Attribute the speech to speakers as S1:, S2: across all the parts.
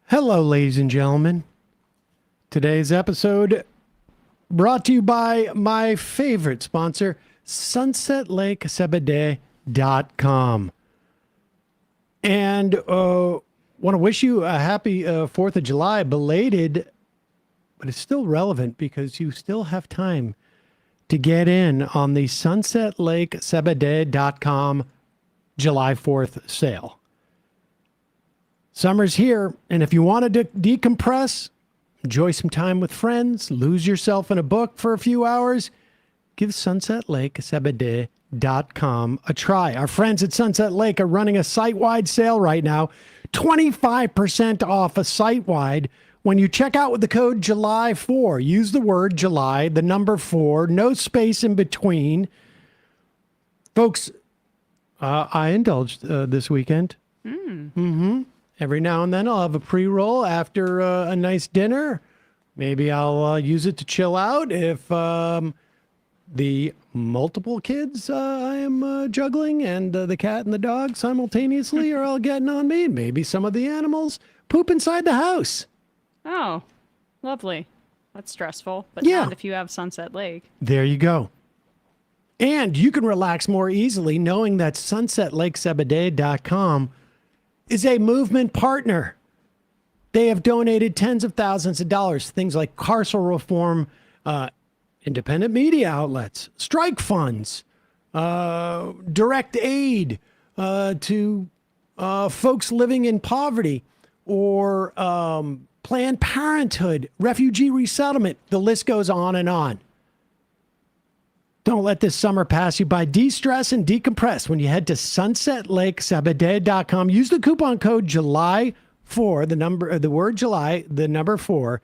S1: Hello, ladies and gentlemen. Today's episode brought to you by my favorite sponsor, sunsetlakesebede.com. And want to wish you a happy 4th of July, belated, but it's still relevant because you still have time to get in on the sunsetlakesebede.com July 4th sale. Summer's here, and if you want to decompress, enjoy some time with friends, lose yourself in a book for a few hours, give sunsetlakesebede.com a try. Our friends at Sunset Lake are running a site-wide sale right now, 25% off a site-wide when you check out with the code July4. Use the word July, the number 4, no space in between. Folks, I indulged this weekend. Every now and then I'll have a pre-roll after a nice dinner. Maybe I'll use it to chill out if the multiple kids I am juggling and the cat and the dog simultaneously are all getting on me. Maybe some of the animals poop inside the house.
S2: Oh, lovely. That's stressful, but
S1: Yeah.
S2: not if you have Sunset Lake.
S1: There you go. And you can relax more easily knowing that sunsetlakesebede.com is a movement partner. They have donated tens of thousands of dollars to things like carceral reform, independent media outlets, strike funds, direct aid to folks living in poverty, or Planned Parenthood, refugee resettlement. The list goes on and on. Don't let this summer pass you by. De-stress and decompress when you head to sunsetlakesebede.com. Use the coupon code July4, the word July, the number 4,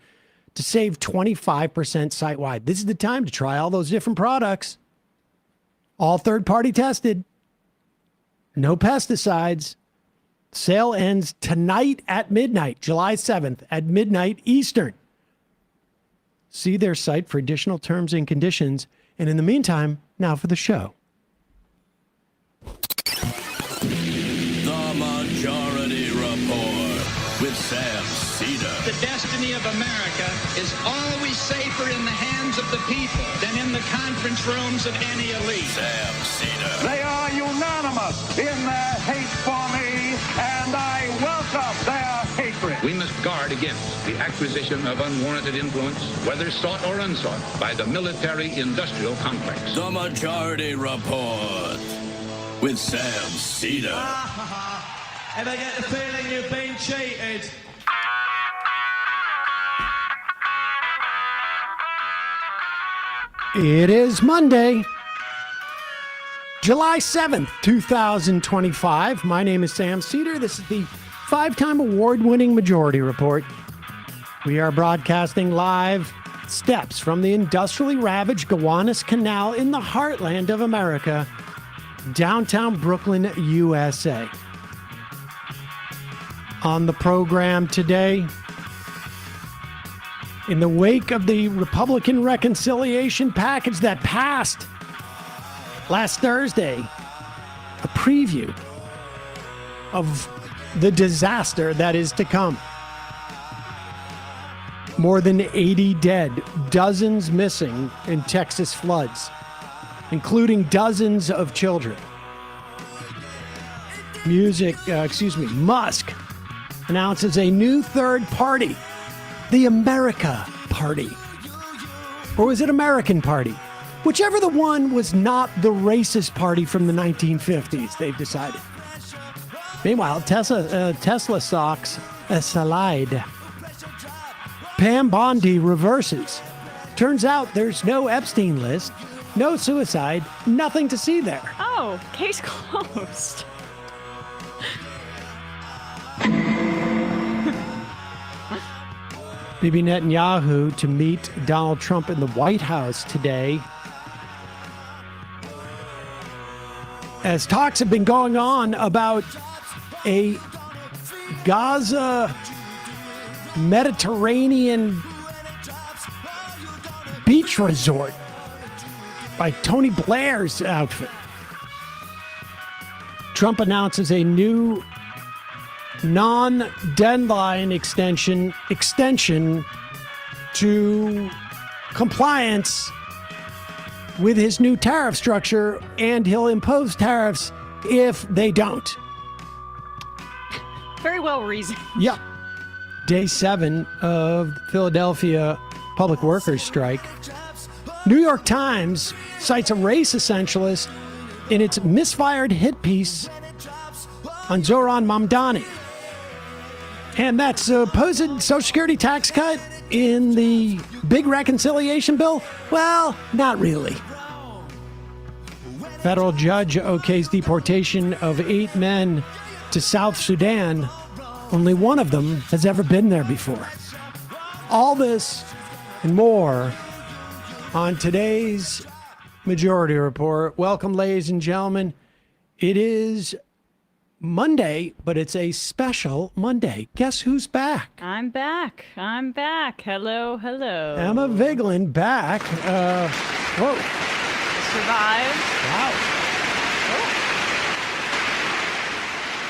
S1: to save 25% site-wide. This is the time to try all those different products. All third-party tested. No pesticides. Sale ends tonight at midnight, July 7th at midnight Eastern. See their site for additional terms and conditions. And in the meantime, now for the show.
S3: The Majority Report with Sam Seder.
S4: The destiny of America is always safer in the hands of the people than in the conference rooms of any elite.
S3: Sam Seder.
S5: They are unanimous in their hate for me, and I welcome their hatred.
S6: We must guard against the acquisition of unwarranted influence, whether sought or unsought, by the military-industrial complex.
S3: The Majority Report with Sam Seder.
S7: And I get the feeling you've been cheated.
S1: It is Monday, July 7th, 2025. My name is Sam Seder. This is the 5-time award-winning Majority Report. We are broadcasting live steps from the industrially ravaged Gowanus Canal in the heartland of America, downtown Brooklyn, USA. On the program today, in the wake of the Republican reconciliation package that passed last Thursday, a preview of the disaster that is to come. More than 80 dead, dozens missing in Texas floods, including dozens of children. Musk announces a new third party, the America Party. Or was it American Party? Whichever the one was not the racist party from the 1950s, they've decided. Meanwhile, Tesla stocks slide. Pam Bondi reverses. Turns out there's no Epstein list, no suicide, nothing to see there.
S2: Oh, case closed.
S1: Bibi Netanyahu to meet Donald Trump in the White House today, as talks have been going on about a Gaza Mediterranean beach resort by Tony Blair's outfit. Trump announces a new non-deadline extension to compliance with his new tariff structure, and he'll impose tariffs if they don't.
S2: Very well reasoned.
S1: Yep. Day 7 of the Philadelphia public workers strike. New York Times cites a race essentialist in its misfired hit piece on Zohran Mamdani. And that supposed Social Security tax cut in the big reconciliation bill? Well, not really. Federal judge okays deportation of 8 men to South Sudan. Only one of them has ever been there before. All this and more on today's Majority Report. Welcome, ladies and gentlemen. It is Monday, but it's a special Monday. Guess who's back?
S2: I'm back. Hello.
S1: Emma Vigeland back. Whoa.
S2: Survived.
S1: Wow.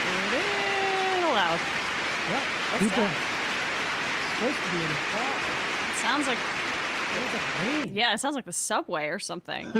S2: A little loud.
S1: Yeah.
S2: What's
S1: People
S2: that?
S1: supposed to be in the car.
S2: Sounds like,
S1: There's a rain.
S2: yeah, it sounds like the subway or something.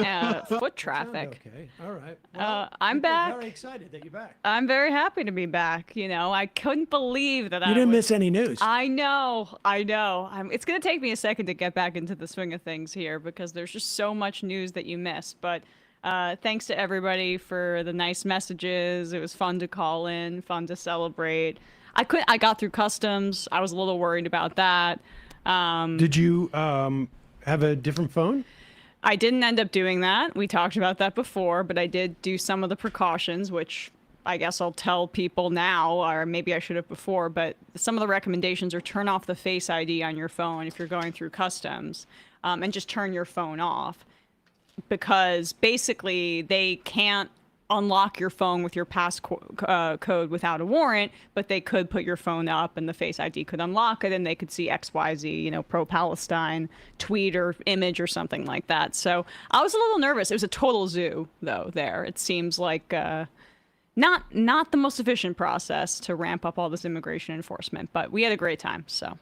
S2: Foot traffic.
S1: Okay. All right.
S2: I'm
S1: people are
S2: back.
S1: Very excited that you're back.
S2: I'm very happy to be back. You know, I couldn't believe that
S1: You didn't miss any news.
S2: I know. It's going to take me a second to get back into the swing of things here because there's just so much news that you miss. But thanks to everybody for the nice messages. It was fun to call in, fun to celebrate. I got through customs. I was a little worried about that.
S1: Did you have a different phone?
S2: I didn't end up doing that. We talked about that before, but I did do some of the precautions, which I guess I'll tell people now, or maybe I should have before, but some of the recommendations are turn off the Face ID on your phone if you're going through customs, and just turn your phone off, because basically they can't unlock your phone with your passcode without a warrant, but they could put your phone up and the Face ID could unlock it and they could see XYZ, pro-Palestine tweet or image or something like that. So I was a little nervous. It was a total zoo, though, there. It seems like not the most efficient process to ramp up all this immigration enforcement, but we had a great time. So,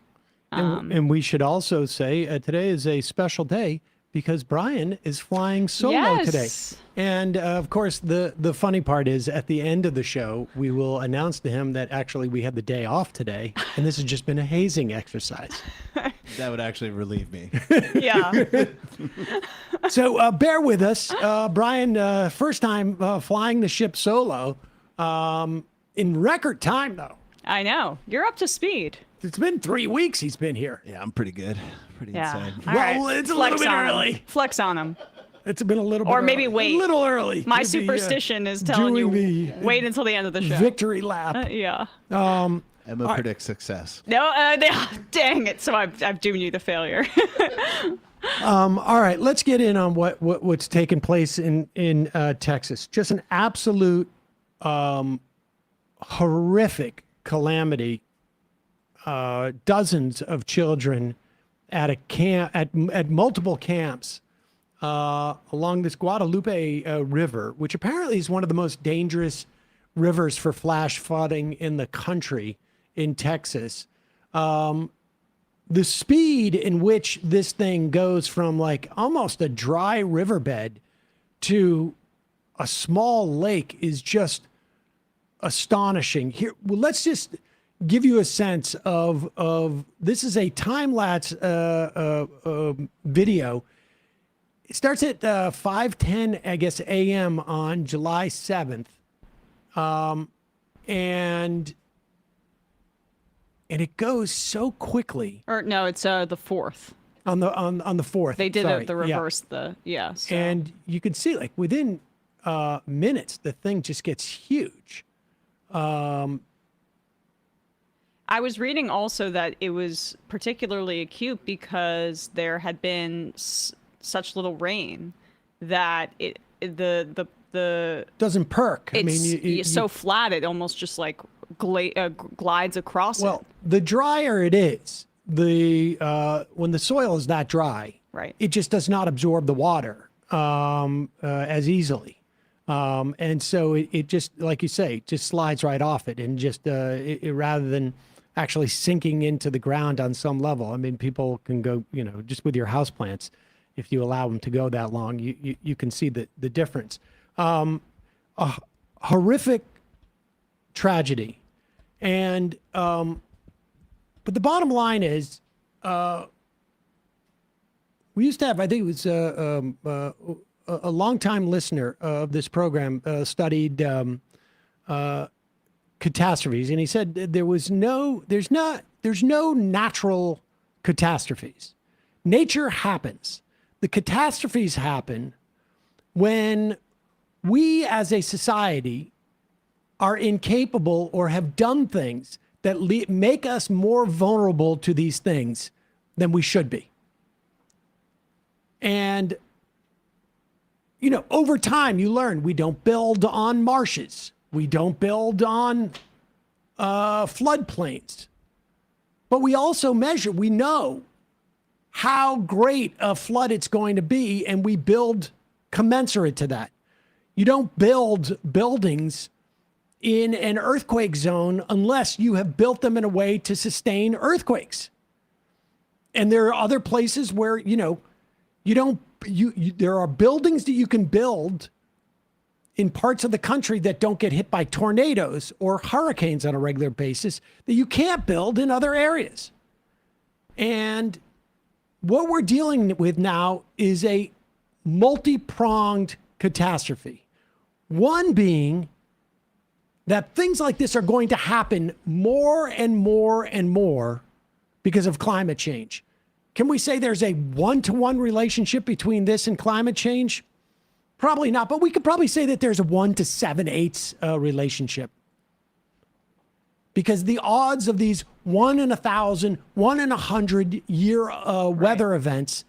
S1: And we should also say today is a special day because Brian is flying solo today. And of course, the funny part is at the end of the show, we will announce to him that actually we had the day off today. And this has just been a hazing exercise.
S8: That would actually relieve me.
S2: Yeah.
S1: So bear with us. Brian, first time flying the ship solo in record time, though.
S2: I know. You're up to speed.
S1: It's been 3 weeks he's been here.
S8: Yeah, I'm pretty good. Pretty insane.
S2: All
S1: Well,
S2: right.
S1: it's a
S2: Flex
S1: little bit
S2: on 'em.
S1: early.
S2: Flex on him.
S1: It's been a little bit
S2: Or maybe
S1: early.
S2: wait.
S1: A little early.
S2: My
S1: Maybe,
S2: superstition is telling you,
S1: doing the
S2: wait until the end of the show.
S1: victory lap.
S2: Yeah.
S8: Emma predicts success.
S2: No, dang it. So I've doomed you to failure.
S1: All right, let's get in on what's taken place in Texas. Just an absolute horrific calamity. Dozens of children at a camp at multiple camps along this Guadalupe River, which apparently is one of the most dangerous rivers for flash flooding in the country in Texas. The speed in which this thing goes from like almost a dry riverbed to a small lake is just astonishing. Here, well, let's just give you a sense of this is a time-lapse video. It starts at 5:10, I guess, a.m. on July 7th. And it goes so quickly.
S2: Or no, it's the 4th.
S1: On the 4th.
S2: They did
S1: sorry.
S2: the reverse. So.
S1: And you can see, like, within minutes, the thing just gets huge.
S2: I was reading also that it was particularly acute because there had been such little rain that the
S1: doesn't perk.
S2: It's,
S1: I mean,
S2: it's so flat it almost just like glides across
S1: well,
S2: it.
S1: the drier it is, when the soil is that dry,
S2: Right.
S1: it just does not absorb the water as easily. And so it just, like you say, just slides right off it, and just rather than actually sinking into the ground on some level. I mean, people can go, just with your houseplants, if you allow them to go that long, you can see the difference. A horrific tragedy. And, but the bottom line is, we used to have, I think it was a longtime listener of this program, studied catastrophes, and he said there's no natural catastrophes. Nature happens. The catastrophes happen when we as a society are incapable or have done things that make us more vulnerable to these things than we should be. And, over time you learn we don't build on marshes. We don't build on floodplains. But we also measure, we know how great a flood it's going to be, and we build commensurate to that. You don't build buildings in an earthquake zone unless you have built them in a way to sustain earthquakes. And there are other places where, there are buildings that you can build in parts of the country that don't get hit by tornadoes or hurricanes on a regular basis that you can't build in other areas. And what we're dealing with now is a multi-pronged catastrophe. One being that things like this are going to happen more and more and more because of climate change. Can we say there's a one-to-one relationship between this and climate change? Probably not, but we could probably say that there's a 1 to 7/8 relationship. Because the odds of these 1 in 1,000, 1 in 100 year weather events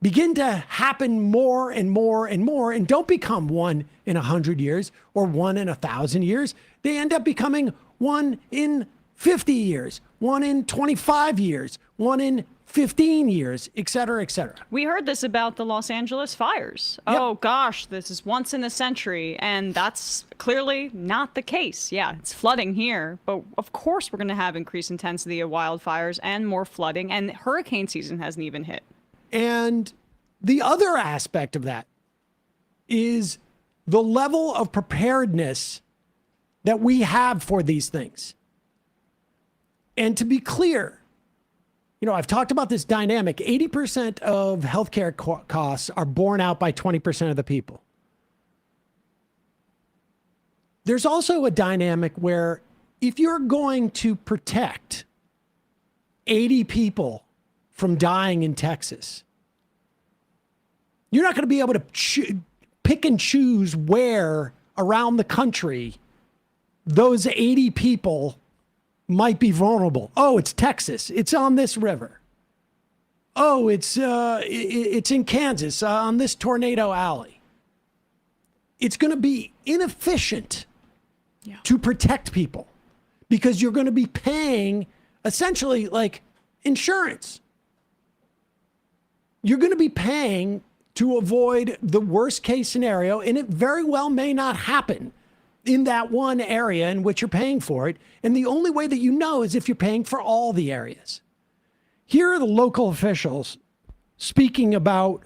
S1: begin to happen more and more and more, and don't become 1 in 100 years or 1 in 1,000 years. They end up becoming 1 in 50 years, 1 in 25 years, 1 in 15 years, et cetera, et cetera.
S2: We heard this about the Los Angeles fires.
S1: Yep.
S2: Oh gosh, this is once in a century, and that's clearly not the case. Yeah, it's flooding here, but of course we're going to have increased intensity of wildfires and more flooding, and hurricane season hasn't even hit.
S1: And the other aspect of that is the level of preparedness that we have for these things. And to be clear, I've talked about this dynamic. 80% of healthcare costs are borne out by 20% of the people. There's also a dynamic where if you're going to protect 80 people from dying in Texas, you're not going to be able to pick and choose where around the country those 80 people might be vulnerable. Oh, it's Texas. It's on this river. Oh, it's in Kansas on this tornado alley. It's going to be inefficient to protect people because you're going to be paying essentially like insurance. You're going to be paying to avoid the worst case scenario, and it very well may not happen in that one area in which you're paying for it. And the only way that you know is if you're paying for all the areas. Here are the local officials speaking about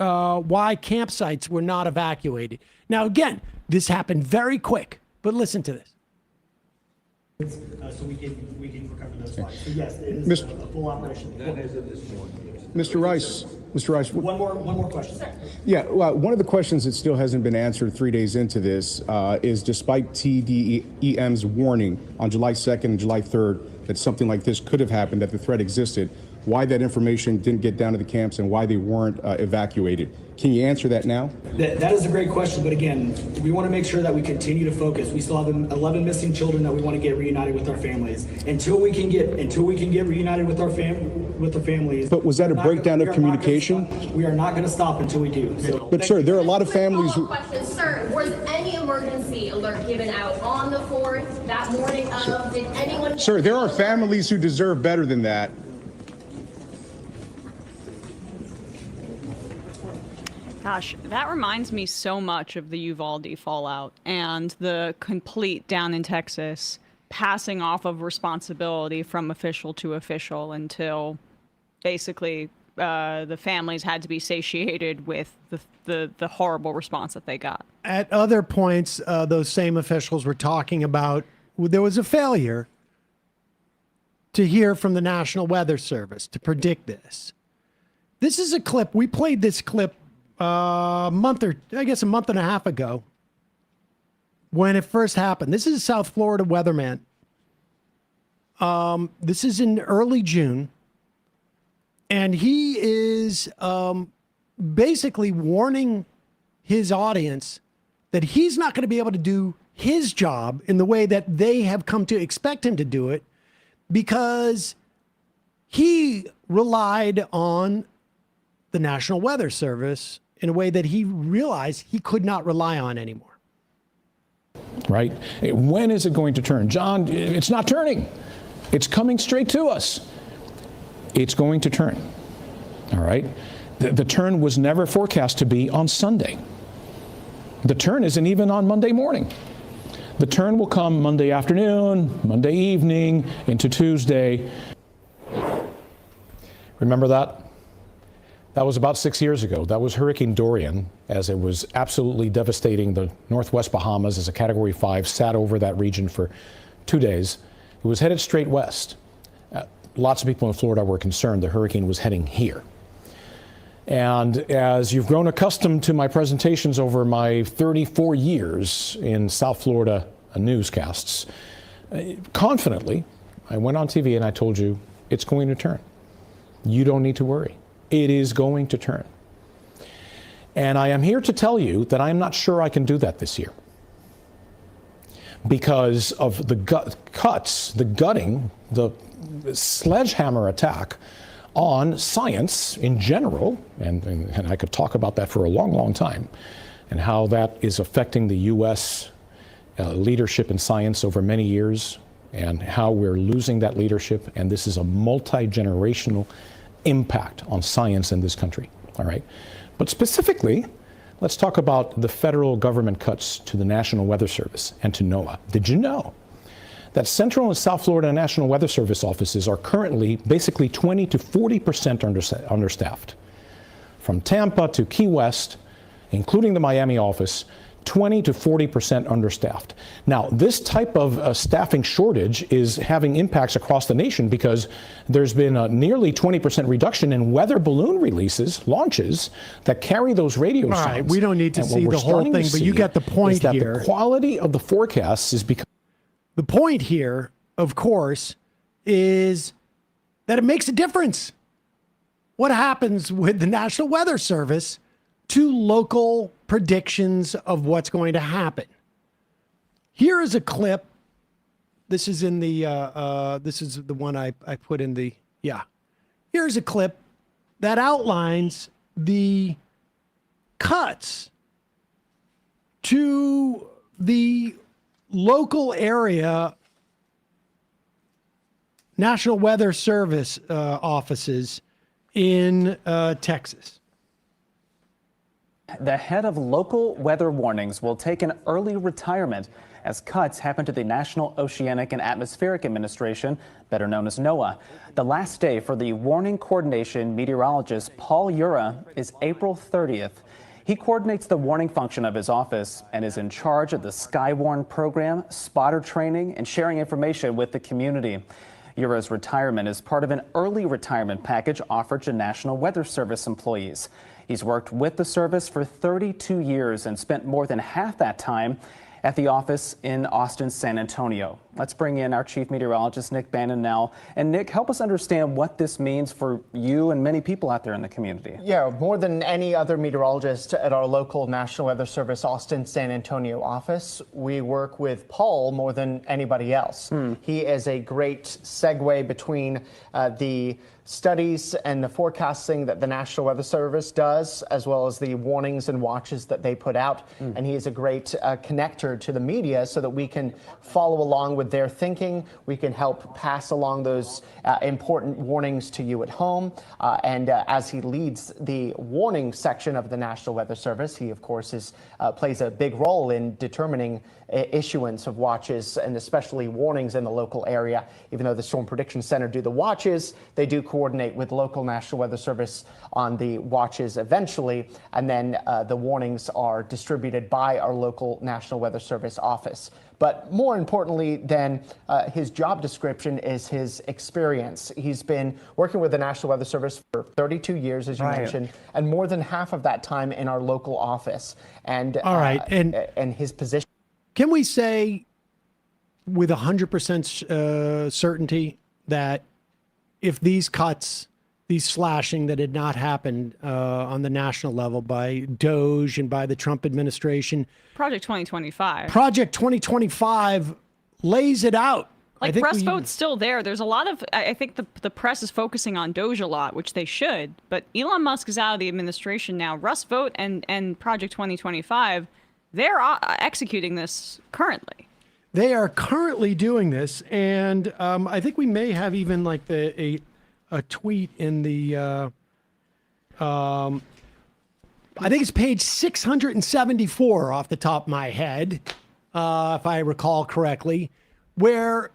S1: why campsites were not evacuated. Now, again, this happened very quick, but listen to this.
S9: So we can recover those funds. So yes, it is a full operation.
S10: Mr. Rice,
S9: One more question.
S10: Yeah, well, one of the questions that still hasn't been answered 3 days into this is despite TDEM's warning on July 2nd and July 3rd that something like this could have happened, that the threat existed, why that information didn't get down to the camps and why they weren't evacuated. Can you answer that now?
S9: That is a great question, but again, we want to make sure that we continue to focus. We still have 11 missing children that we want to get reunited with our families. Until we can get reunited with our families.
S10: But was that a breakdown of communication?
S9: We are not going to stop until we do. So,
S10: but sir, there are a lot of families who...
S11: Sir, was any emergency alert given out on the 4th, that morning of? Did anyone...
S10: Sir, there are families who deserve better than that.
S2: Gosh, that reminds me so much of the Uvalde fallout and the complete down in Texas passing off of responsibility from official to official until basically the families had to be satiated with the horrible response that they got.
S1: At other points, those same officials were talking about there was a failure to hear from the National Weather Service to predict this. This is a clip. We played this clip a month and a half ago when it first happened. This is a South Florida weatherman. This is in early June. And he is basically warning his audience that he's not going to be able to do his job in the way that they have come to expect him to do it because he relied on the National Weather Service in a way that he realized he could not rely on anymore.
S12: Right? When is it going to turn? John, it's not turning. It's coming straight to us. It's going to turn. All right? The turn was never forecast to be on Sunday. The turn isn't even on Monday morning. The turn will come Monday afternoon, Monday evening, into Tuesday. Remember that? That was about 6 years ago. That was Hurricane Dorian, as it was absolutely devastating the Northwest Bahamas as a Category 5, sat over that region for 2 days. It was headed straight west. Lots of people in Florida were concerned the hurricane was heading here. And as you've grown accustomed to my presentations over my 34 years in South Florida newscasts, confidently, I went on TV and I told you, it's going to turn. You don't need to worry. It is going to turn. And I am here to tell you that I'm not sure I can do that this year because of the gutting, the sledgehammer attack on science in general, and I could talk about that for a long, long time, and how that is affecting the U.S. Leadership in science over many years, and how we're losing that leadership, and this is a multi-generational impact on science in this country, all right? But specifically, let's talk about the federal government cuts to the National Weather Service and to NOAA. Did you know that Central and South Florida National Weather Service offices are currently basically 20 to 40% understaffed? From Tampa to Key West, including the Miami office, 20 to 40% understaffed. Now, this type of staffing shortage is having impacts across the nation because there's been a nearly 20% reduction in weather balloon launches that carry those radio sounds.
S1: All right, we don't need to see the whole thing, but you get the point here.
S12: The quality of the forecasts is because
S1: the point here, of course, is that it makes a difference. What happens with the National Weather Service to local predictions of what's going to happen? Here is a clip. This is in the, this is the one I put in the, yeah. Here's a clip that outlines the cuts to the local area National Weather Service offices in Texas.
S13: The head of local weather warnings will take an early retirement as cuts happen to the National Oceanic and Atmospheric Administration, better known as NOAA. The last day for the warning coordination meteorologist Paul Ura is April 30th. He coordinates the warning function of his office and is in charge of the Skywarn program, spotter training, and sharing information with the community. Ura's retirement is part of an early retirement package offered to National Weather Service employees. He's worked with the service for 32 years and spent more than half that time at the office in Austin, San Antonio. Let's bring in our chief meteorologist, Nick Bannon, now. And Nick, help us understand what this means for you and many people out there in the community.
S14: Yeah, more than any other meteorologist at our local National Weather Service Austin, San Antonio office, we work with Paul more than anybody else. He is a great segue between the studies and the forecasting that the National Weather Service does, as well as the warnings and watches that they put out. And he is a great connector closer to the media so that we can follow along with their thinking. We can help pass along those important warnings to you at home. And as he leads the warning section of the National Weather Service, he, of course, plays a big role in determining issuance of watches and especially warnings in the local area. Even though the Storm Prediction Center do the watches, they do coordinate with local National Weather Service on the watches eventually, and then the warnings are distributed by our local National Weather Service office. But more importantly than his job description is his experience. He's been working with the National Weather Service for 32 years, as you mentioned, and more than half of that time in our local office. And
S1: all right,
S14: and his position.
S1: Can we say with 100% certainty that if these cuts, these slashing that had not happened on the national level by DOGE and by the Trump administration,
S2: Project 2025.
S1: Project 2025 lays it out.
S2: Like, Rust vote's still there. There's a lot of, I think the press is focusing on DOGE a lot, which they should, but Elon Musk is out of the administration now. Rust vote and Project 2025, they're executing this currently.
S1: They are currently doing this, and I think we may have even like a tweet in the, I think it's page 674 off the top of my head, if I recall correctly, where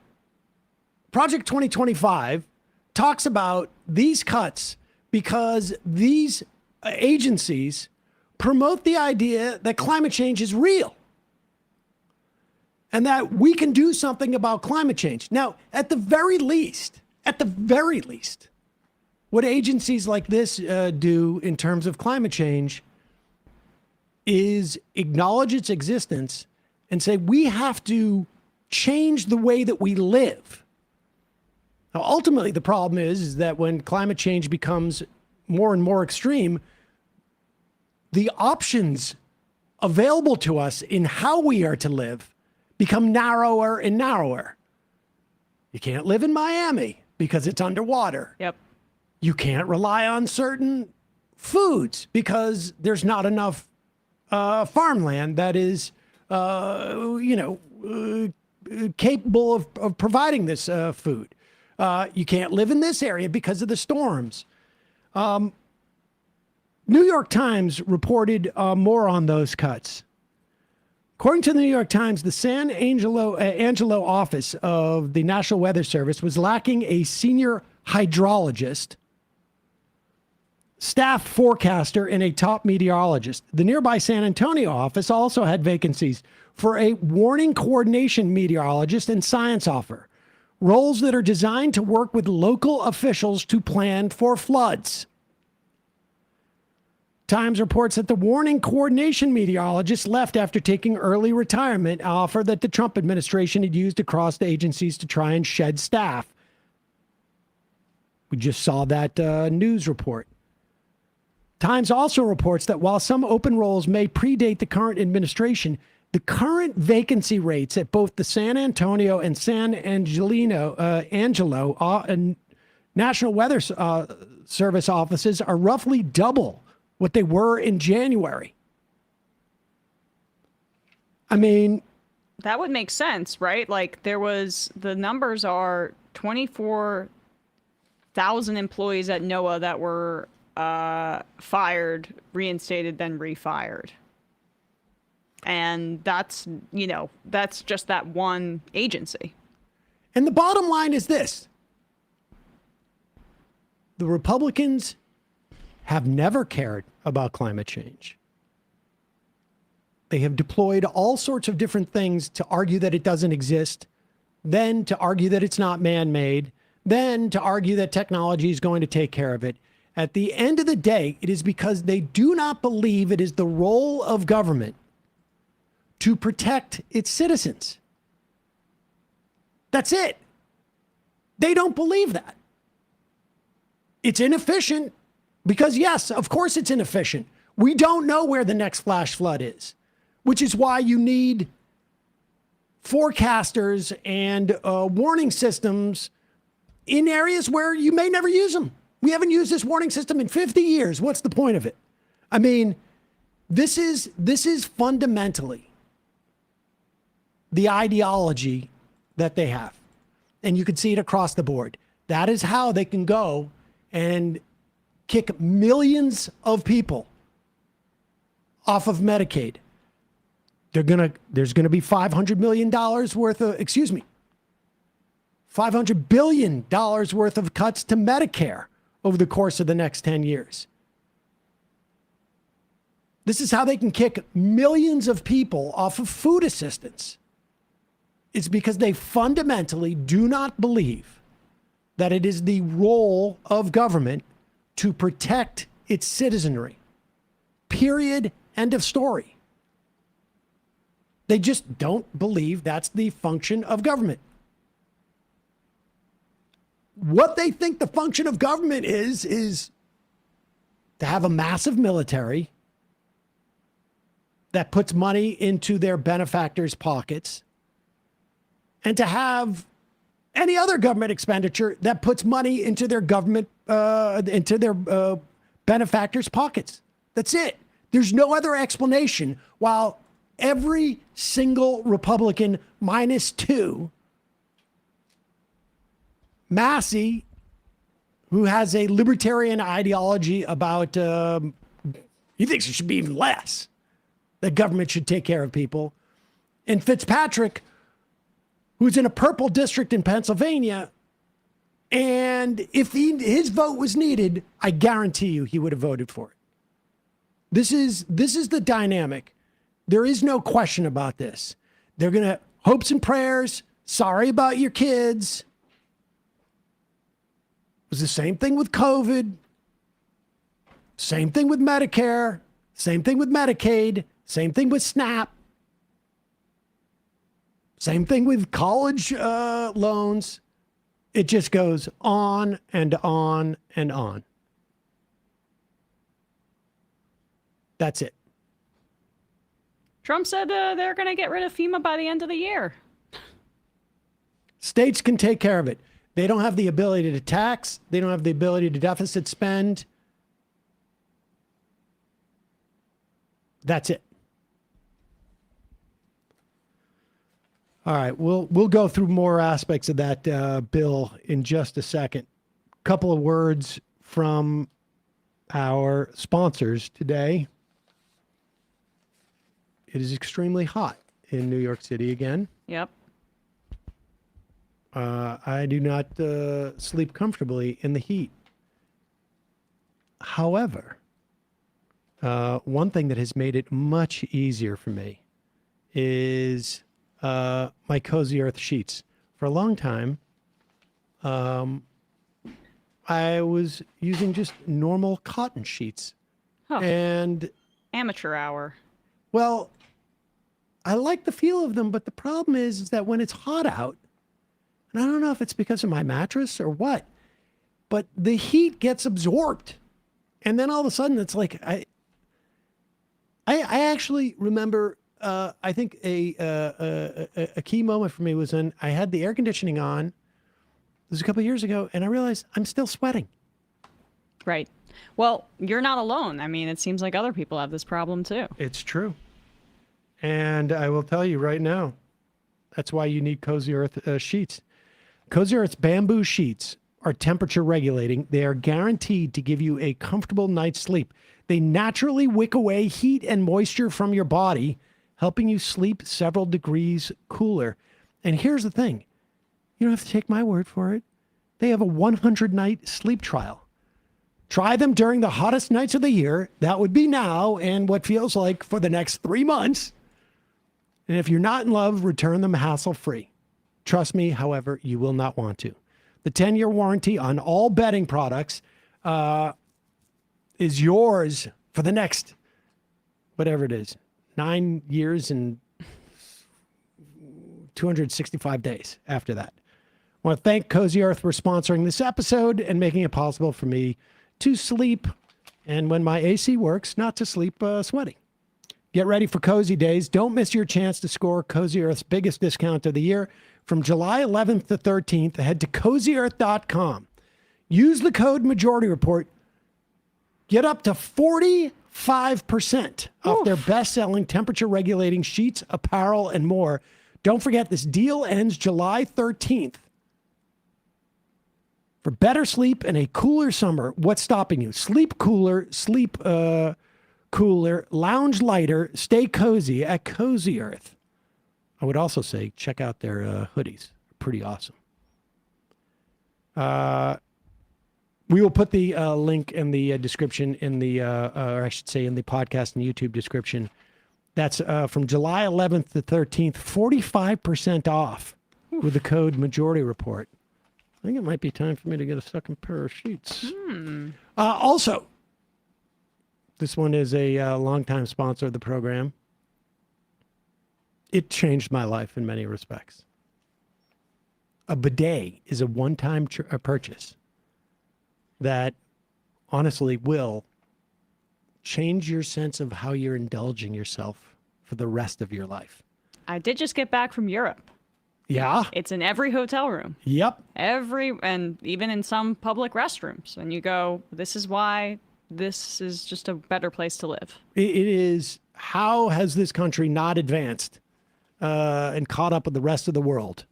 S1: Project 2025 talks about these cuts because these agencies promote the idea that climate change is real and that we can do something about climate change. Now, at the very least, what agencies like this do in terms of climate change is acknowledge its existence and say we have to change the way that we live. Now, ultimately, the problem is that when climate change becomes more and more extreme, the options available to us in how we are to live become narrower and narrower. You can't live in Miami because it's underwater.
S2: Yep.
S1: You can't rely on certain foods because there's not enough farmland that is, capable of providing this food. You can't live in this area because of the storms. New York Times reported more on those cuts. According to the New York Times, the San Angelo office of the National Weather Service was lacking a senior hydrologist, staff forecaster, and a top meteorologist. The nearby San Antonio office also had vacancies for a warning coordination meteorologist and science officer, roles that are designed to work with local officials to plan for floods. Times reports that the warning coordination meteorologist left after taking early retirement, an offer that the Trump administration had used across the agencies to try and shed staff. We just saw that news report. Times also reports that while some open roles may predate the current administration, the current vacancy rates at both the San Antonio and San Angelo National Weather Service offices are roughly double what they were in January. I mean,
S2: that would make sense, right? Like the numbers are 24,000 employees at NOAA that were fired, reinstated, then refired. And that's just that one agency.
S1: And the bottom line is this. The Republicans have never cared about climate change. They have deployed all sorts of different things to argue that it doesn't exist, then to argue that it's not man-made, then to argue that technology is going to take care of it. At the end of the day, it is because they do not believe it is the role of government to protect its citizens. That's it. They don't believe that. It's inefficient because, yes, of course it's inefficient. We don't know where the next flash flood is, which is why you need forecasters and warning systems in areas where you may never use them. We haven't used this warning system in 50 years. What's the point of it? I mean, this is fundamentally the ideology that they have. And you can see it across the board. That is how they can go and kick millions of people off of Medicaid. There's gonna be $500 million worth of, $500 billion worth of cuts to Medicare over the course of the next 10 years. This is how they can kick millions of people off of food assistance. It's because they fundamentally do not believe that it is the role of government to protect its citizenry. Period. End of story. They just don't believe that's the function of government. What they think the function of government is to have a massive military that puts money into their benefactors' pockets, and to have any other government expenditure that puts money into their benefactors' pockets. That's it. There's no other explanation. While every single Republican -2, Massey, who has a libertarian ideology about, he thinks it should be even less, that government should take care of people, and Fitzpatrick, who's in a purple district in Pennsylvania, and if his vote was needed, I guarantee you he would have voted for it. This is the dynamic. There is no question about this. They're going to hopes and prayers. Sorry about your kids. It was the same thing with COVID. Same thing with Medicare. Same thing with Medicaid. Same thing with SNAP. Same thing with college loans. It just goes on and on and on. That's it.
S2: Trump said they're going to get rid of FEMA by the end of the year.
S1: States can take care of it. They don't have the ability to tax. They don't have the ability to deficit spend. That's it. All right, we'll go through more aspects of that bill in just a second. Couple of words from our sponsors today. It is extremely hot in New York City again.
S2: Yep.
S1: I do not sleep comfortably in the heat. However, one thing that has made it much easier for me is my Cozy Earth sheets. For a long time, I was using just normal cotton sheets.
S2: Huh.
S1: And
S2: amateur hour.
S1: Well, I like the feel of them, but the problem is that when it's hot out, and I don't know if it's because of my mattress or what, but the heat gets absorbed. And then all of a sudden it's like, I actually remember, I think a key moment for me was when I had the air conditioning on. It was a couple of years ago, and I realized I'm still sweating.
S2: Right. Well, you're not alone. I mean, it seems like other people have this problem too.
S1: It's true. And I will tell you right now, that's why you need Cozy Earth sheets. Cozy Earth's bamboo sheets are temperature regulating. They are guaranteed to give you a comfortable night's sleep. They naturally wick away heat and moisture from your body, helping you sleep several degrees cooler. And here's the thing. You don't have to take my word for it. They have a 100-night sleep trial. Try them during the hottest nights of the year. That would be now and what feels like for the next 3 months. And if you're not in love, return them hassle-free. Trust me, however, you will not want to. The 10-year warranty on all bedding products is yours for the next, whatever it is, 9 years and 265 days after that. I want to thank Cozy Earth for sponsoring this episode and making it possible for me to sleep, and when my AC works, not to sleep sweating. Get ready for Cozy Days. Don't miss your chance to score Cozy Earth's biggest discount of the year. From July 11th to 13th, head to CozyEarth.com. Use the code Majority Report. Get up to 45% off their best-selling temperature-regulating sheets, apparel, and more. Don't forget, this deal ends July 13th. For better sleep and a cooler summer, what's stopping you? Sleep cooler, cooler, lounge lighter, stay cozy at Cozy Earth. I would also say check out their hoodies. Pretty awesome. We will put the link in the description or I should say in the podcast and YouTube description. That's from July 11th to 13th, 45% off with the code Majority Report. I think it might be time for me to get a second pair of sheets. Also, this one is a longtime sponsor of the program. It changed my life in many respects. A bidet is a one-time purchase that honestly will change your sense of how you're indulging yourself for the rest of your life.
S2: I did just get back from Europe.
S1: Yeah?
S2: It's in every hotel room.
S1: Yep.
S2: And even in some public restrooms. And you go, this is why this is just a better place to live.
S1: It is, how has this country not advanced and caught up with the rest of the world?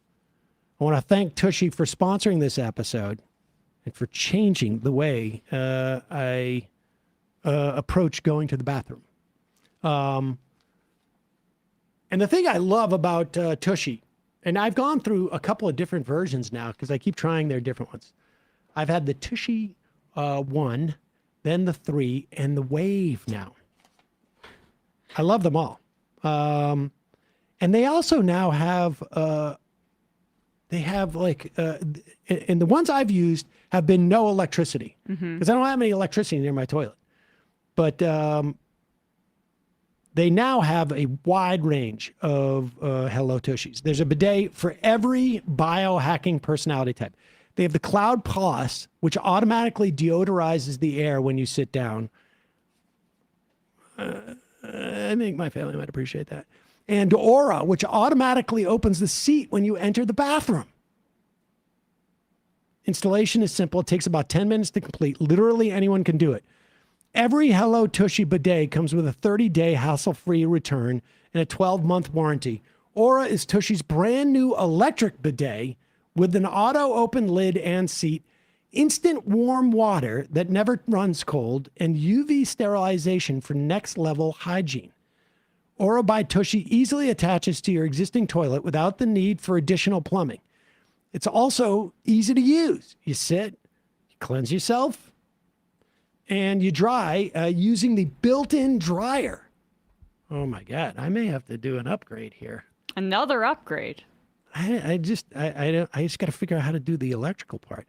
S1: I want to thank Tushy for sponsoring this episode and for changing the way I approach going to the bathroom. And the thing I love about Tushy, and I've gone through a couple of different versions now because I keep trying their different ones. I've had the Tushy 1, then the 3, and the Wave now. I love them all. And they also now have, and the ones I've used have been no electricity because I don't have any electricity near my toilet. But they now have a wide range of Hello Tushies. There's a bidet for every biohacking personality type. They have the Cloud Plus, which automatically deodorizes the air when you sit down. I think my family might appreciate that. And Aura, which automatically opens the seat when you enter the bathroom. Installation is simple. It takes about 10 minutes to complete. Literally anyone can do it. Every Hello Tushy bidet comes with a 30-day hassle-free return and a 12-month warranty. Aura is Tushy's brand new electric bidet with an auto-open lid and seat, instant warm water that never runs cold, and UV sterilization for next-level hygiene. Aura by Tushy easily attaches to your existing toilet without the need for additional plumbing. It's also easy to use. You sit, you cleanse yourself, and you dry using the built-in dryer. Oh my God, I may have to do an upgrade here.
S2: Another upgrade.
S1: I just got to figure out how to do the electrical part.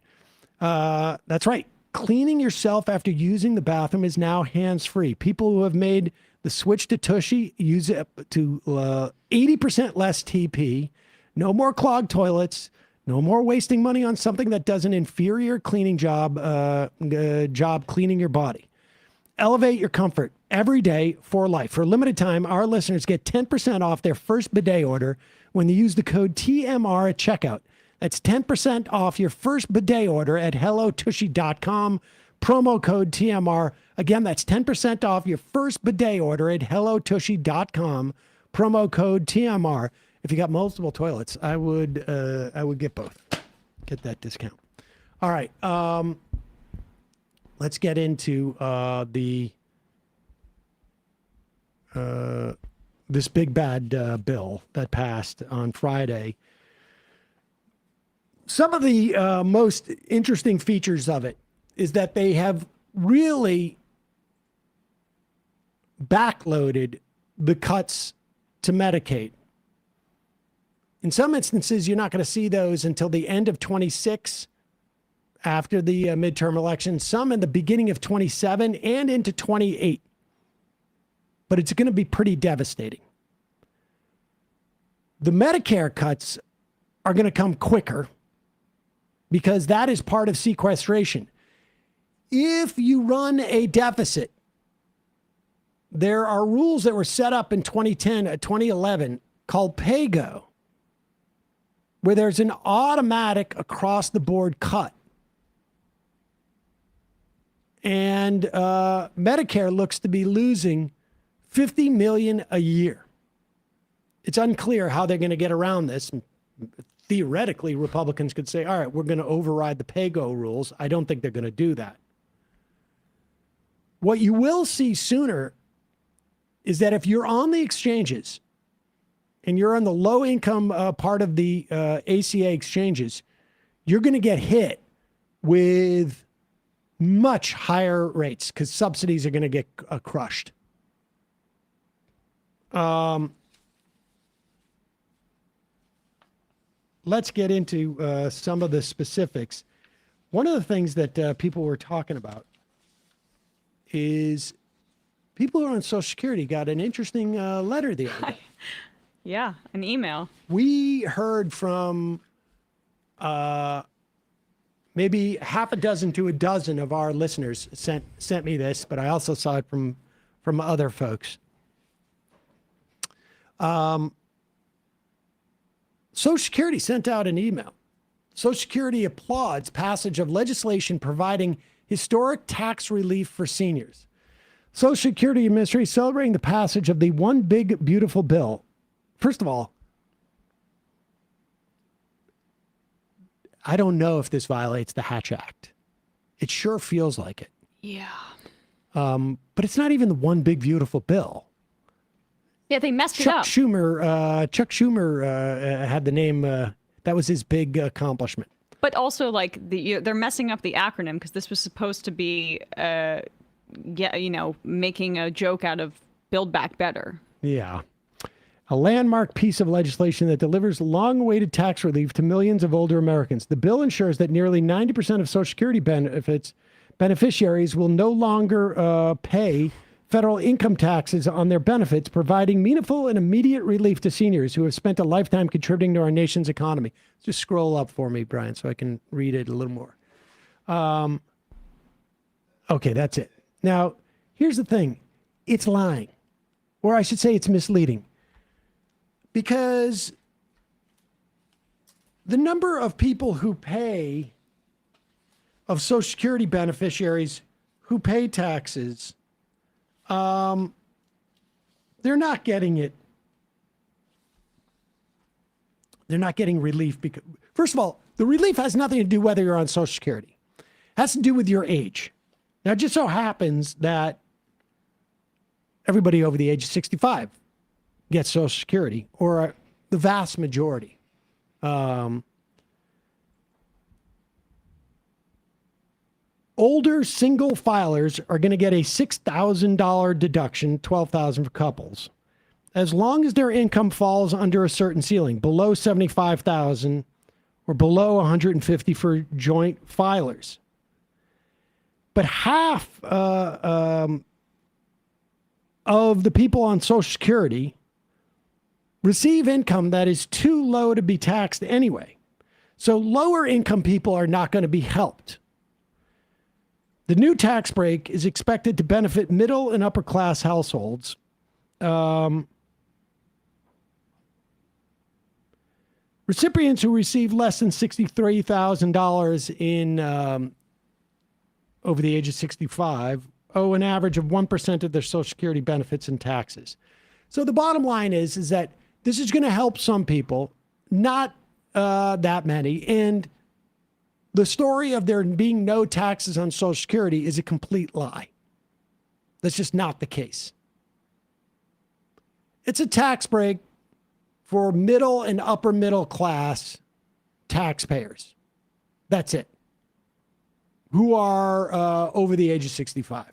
S1: That's right. Cleaning yourself after using the bathroom is now hands-free. People who have made the switch to Tushy use it to 80% less TP, no more clogged toilets, no more wasting money on something that does an inferior cleaning job cleaning your body. Elevate your comfort every day for life. For a limited time, our listeners get 10% off their first bidet order when they use the code TMR at checkout. That's 10% off your first bidet order at hellotushy.com. Promo code TMR. Again, that's 10% off your first bidet order at hellotushy.com. Promo code TMR. If you got multiple toilets, I would get both. Get that discount. All right. Let's get into this big bad bill that passed on Friday. Some of the most interesting features of it is that they have really backloaded the cuts to Medicaid. In some instances, you're not going to see those until the end of 26 after the midterm election, some in the beginning of 27 and into 28. But it's going to be pretty devastating. The Medicare cuts are going to come quicker because that is part of sequestration. If you run a deficit, there are rules that were set up in 2011 called PAYGO, where there's an automatic across-the-board cut. And Medicare looks to be losing $50 million a year. It's unclear how they're going to get around this. Theoretically, Republicans could say, all right, we're going to override the pay-go rules. I don't think they're going to do that. What you will see sooner is that if you're on the exchanges and you're on the low-income part of the ACA exchanges, you're going to get hit with much higher rates because subsidies are going to get crushed. Let's get into some of the specifics. One of the things that people were talking about is people who are on Social Security got an interesting letter the other day.
S2: Yeah, an email.
S1: We heard from maybe half a dozen to a dozen of our listeners sent me this, but I also saw it from other folks. Social Security sent out an email. Social Security applauds passage of legislation providing historic tax relief for seniors. Social Security Administration celebrating the passage of the One Big Beautiful Bill. First of all, I don't know if this violates the Hatch Act. It sure feels like it.
S2: Yeah.
S1: But it's not even the One Big Beautiful Bill.
S2: Yeah, they messed it up.
S1: Chuck Schumer had the name. That was his big accomplishment.
S2: But also, like, they're messing up the acronym because this was supposed to be, making a joke out of Build Back Better.
S1: Yeah. A landmark piece of legislation that delivers long-awaited tax relief to millions of older Americans. The bill ensures that nearly 90% of Social Security beneficiaries will no longer pay federal income taxes on their benefits, providing meaningful and immediate relief to seniors who have spent a lifetime contributing to our nation's economy. Just scroll up for me, Brian, so I can read it a little more. Okay, that's it. Now, here's the thing. It's lying, or I should say it's misleading, because the number of people who pay, of Social Security beneficiaries who pay taxes, they're not getting it. They're not getting relief because, first of all, the relief has nothing to do whether you're on Social Security. It has to do with your age. Now, it just so happens that everybody over the age of 65 gets Social Security, or the vast majority. Older single filers are going to get a $6,000 deduction, $12,000 for couples, as long as their income falls under a certain ceiling, below $75,000 or below $150,000 for joint filers. But half of the people on Social Security receive income that is too low to be taxed anyway. So lower income people are not going to be helped. The new tax break is expected to benefit middle and upper class households. Recipients who receive less than $63,000 in over the age of 65 owe an average of 1% of their Social Security benefits and taxes. So the bottom line is that this is going to help some people, not that many, and the story of there being no taxes on Social Security is a complete lie. That's just not the case. It's a tax break for middle and upper middle class taxpayers. That's it. Who are over the age of 65.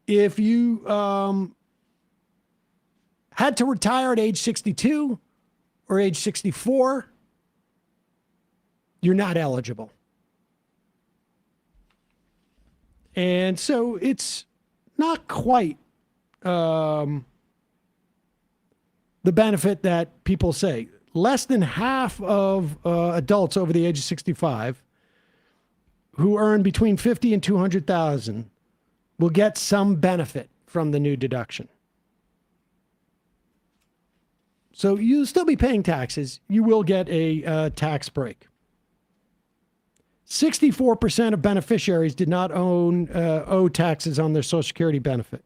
S1: If you had to retire at age 62 or age 64, you're not eligible. And so it's not quite the benefit that people say. Less than half of adults over the age of 65 who earn between $50,000 and $200,000 will get some benefit from the new deduction. So you'll still be paying taxes. You will get a tax break. 64% of beneficiaries did not owe taxes on their Social Security benefit.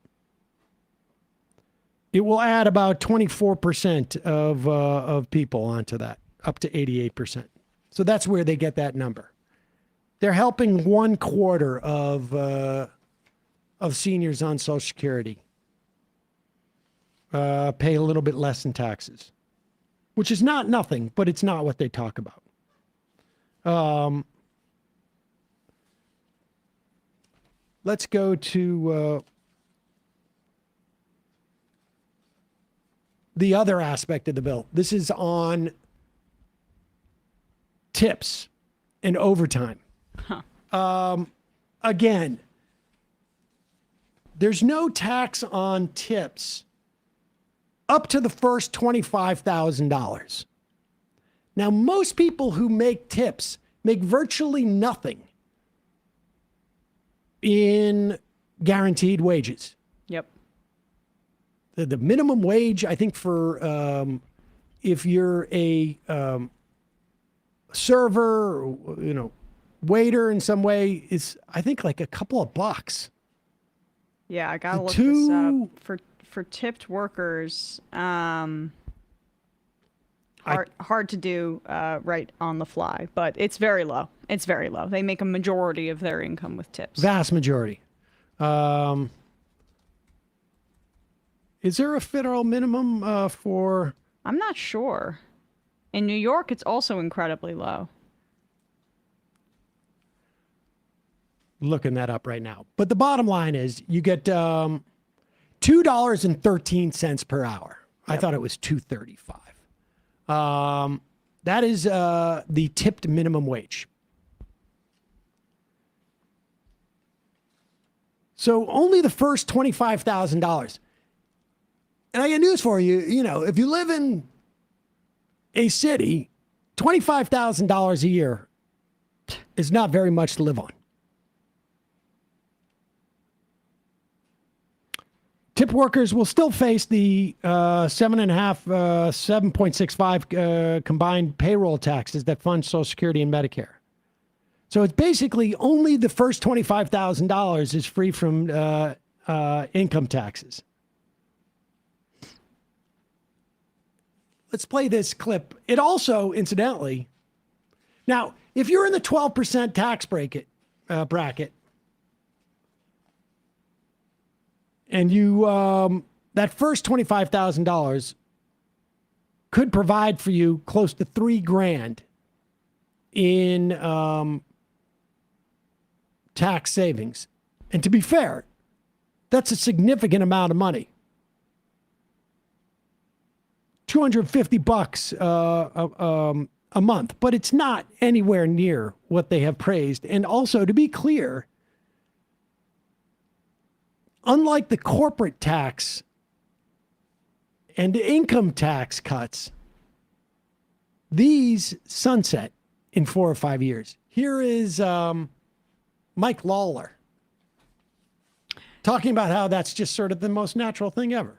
S1: It will add about 24% of people onto that, up to 88%. So that's where they get that number. They're helping 1/4 of seniors on Social Security pay a little bit less in taxes, which is not nothing, but it's not what they talk about. Let's go to the other aspect of the bill. This is on tips and overtime. Again, there's no tax on tips up to the first $25,000. Now, most people who make tips make virtually nothing in guaranteed wages.
S2: Yep.
S1: The minimum wage, I think, for if you're a server, or, waiter in some way, is I think like a couple of bucks.
S2: Yeah, I gotta look this up. For tipped workers, hard to do right on the fly, but it's very low. It's very low. They make a majority of their income with tips.
S1: Vast majority. Is there a federal minimum for?
S2: I'm not sure. In New York, it's also incredibly low.
S1: Looking that up right now. But the bottom line is you get $2.13 per hour. Yep. I thought it was $2.35. That is the tipped minimum wage. So only the first $25,000. And I got news for you. If you live in a city, $25,000 a year is not very much to live on. Tip workers will still face the 7.65 combined payroll taxes that fund Social Security and Medicare. So it's basically only the first $25,000 is free from income taxes. Let's play this clip. It also, incidentally, now, if you're in the 12% tax bracket, and you that first $25,000 could provide for you close to $3,000 in tax savings. And to be fair, that's a significant amount of money. $250 a month, but it's not anywhere near what they have praised. And also, to be clear, unlike the corporate tax and income tax cuts, these sunset in 4 or 5 years. Here is Mike Lawler talking about how that's just sort of the most natural thing ever.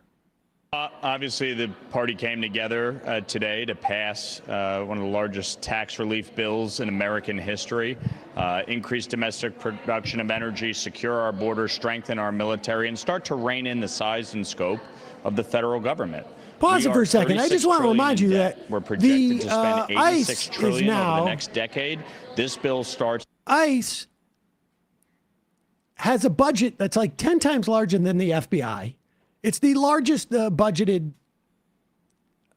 S15: Obviously, the party came together today to pass one of the largest tax relief bills in American history, increase domestic production of energy, secure our borders, strengthen our military, and start to rein in the size and scope of the federal government.
S1: Pause it for a second. I just want to remind you that
S15: we're projected to spend
S1: ICE
S15: $86 trillion
S1: now,
S15: over the next decade. This bill starts.
S1: ICE has a budget that's like 10 times larger than the FBI. It's the largest budgeted,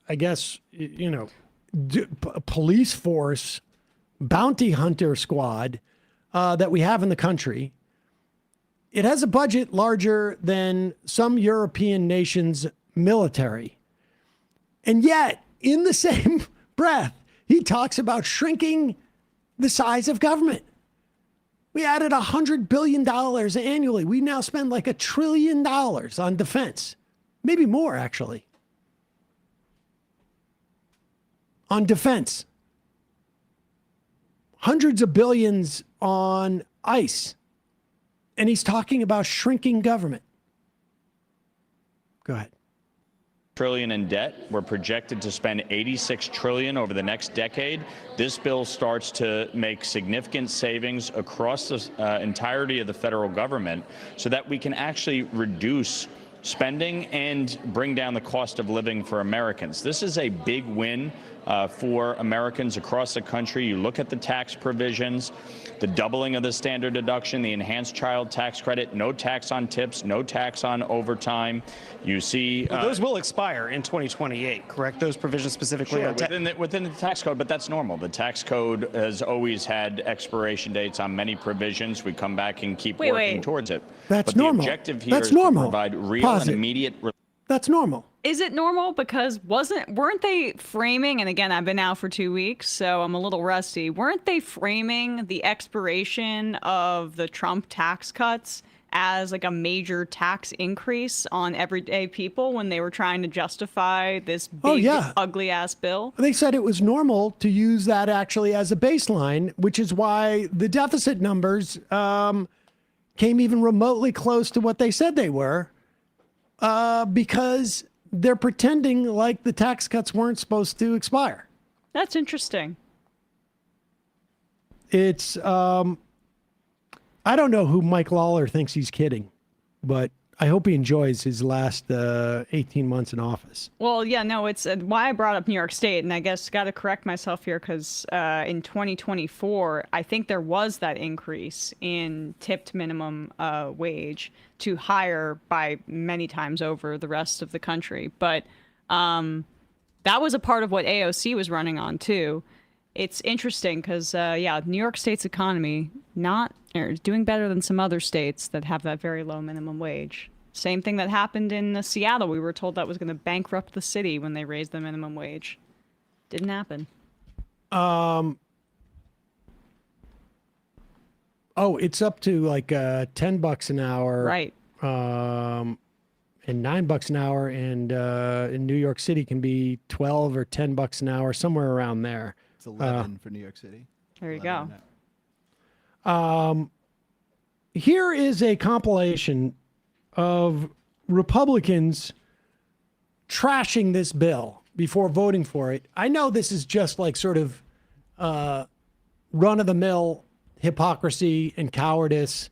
S1: I guess, police force, bounty hunter squad that we have in the country. It has a budget larger than some European nations' military. And yet, in the same breath, he talks about shrinking the size of government. We added $100 billion annually. We now spend like $1 trillion on defense. Maybe more, actually. On defense. Hundreds of billions on ICE. And he's talking about shrinking government. Go ahead.
S15: Trillion in debt. We're projected to spend $86 trillion over the next decade. This bill starts to make significant savings across the entirety of the federal government so that we can actually reduce spending and bring down the cost of living for Americans. This is a big win for Americans across the country. You look at the tax provisions, the doubling of the standard deduction, the enhanced child tax credit, no tax on tips, no tax on overtime. You see
S16: those will expire in 2028, correct? Those provisions specifically
S15: sure,
S16: on
S15: within the tax code, but that's normal. The tax code has always had expiration dates on many provisions. We come back and keep working towards it.
S1: That's
S15: but
S1: normal.
S15: The objective here
S1: That's
S15: is
S1: normal.
S15: to provide real and immediate.
S1: That's normal.
S2: Is it normal? Because weren't they framing, and again, I've been out for 2 weeks, so I'm a little rusty. Weren't they framing the expiration of the Trump tax cuts as like a major tax increase on everyday people when they were trying to justify this big, ugly ass bill?
S1: They said it was normal to use that actually as a baseline, which is why the deficit numbers came even remotely close to what they said they were, because they're pretending like the tax cuts weren't supposed to expire.
S2: That's interesting.
S1: It's, I don't know who Mike Lawler thinks he's kidding, but I hope he enjoys his last 18 months in office.
S2: Well, yeah, no, it's why I brought up New York State, and I guess got to correct myself here because in 2024, I think there was that increase in tipped minimum wage to higher by many times over the rest of the country. But that was a part of what AOC was running on, too. It's interesting because, New York State's economy is doing better than some other states that have that very low minimum wage. Same thing that happened in Seattle. We were told that was going to bankrupt the city when they raised the minimum wage. Didn't happen.
S1: It's up to like $10 an hour.
S2: Right.
S1: And $9 an hour. And in New York City can be 12 or $10 an hour, somewhere around there.
S8: It's 11 for New York City.
S2: There you go.
S1: Here is a compilation of Republicans trashing this bill before voting for it. I know this is just like sort of run-of-the-mill hypocrisy and cowardice,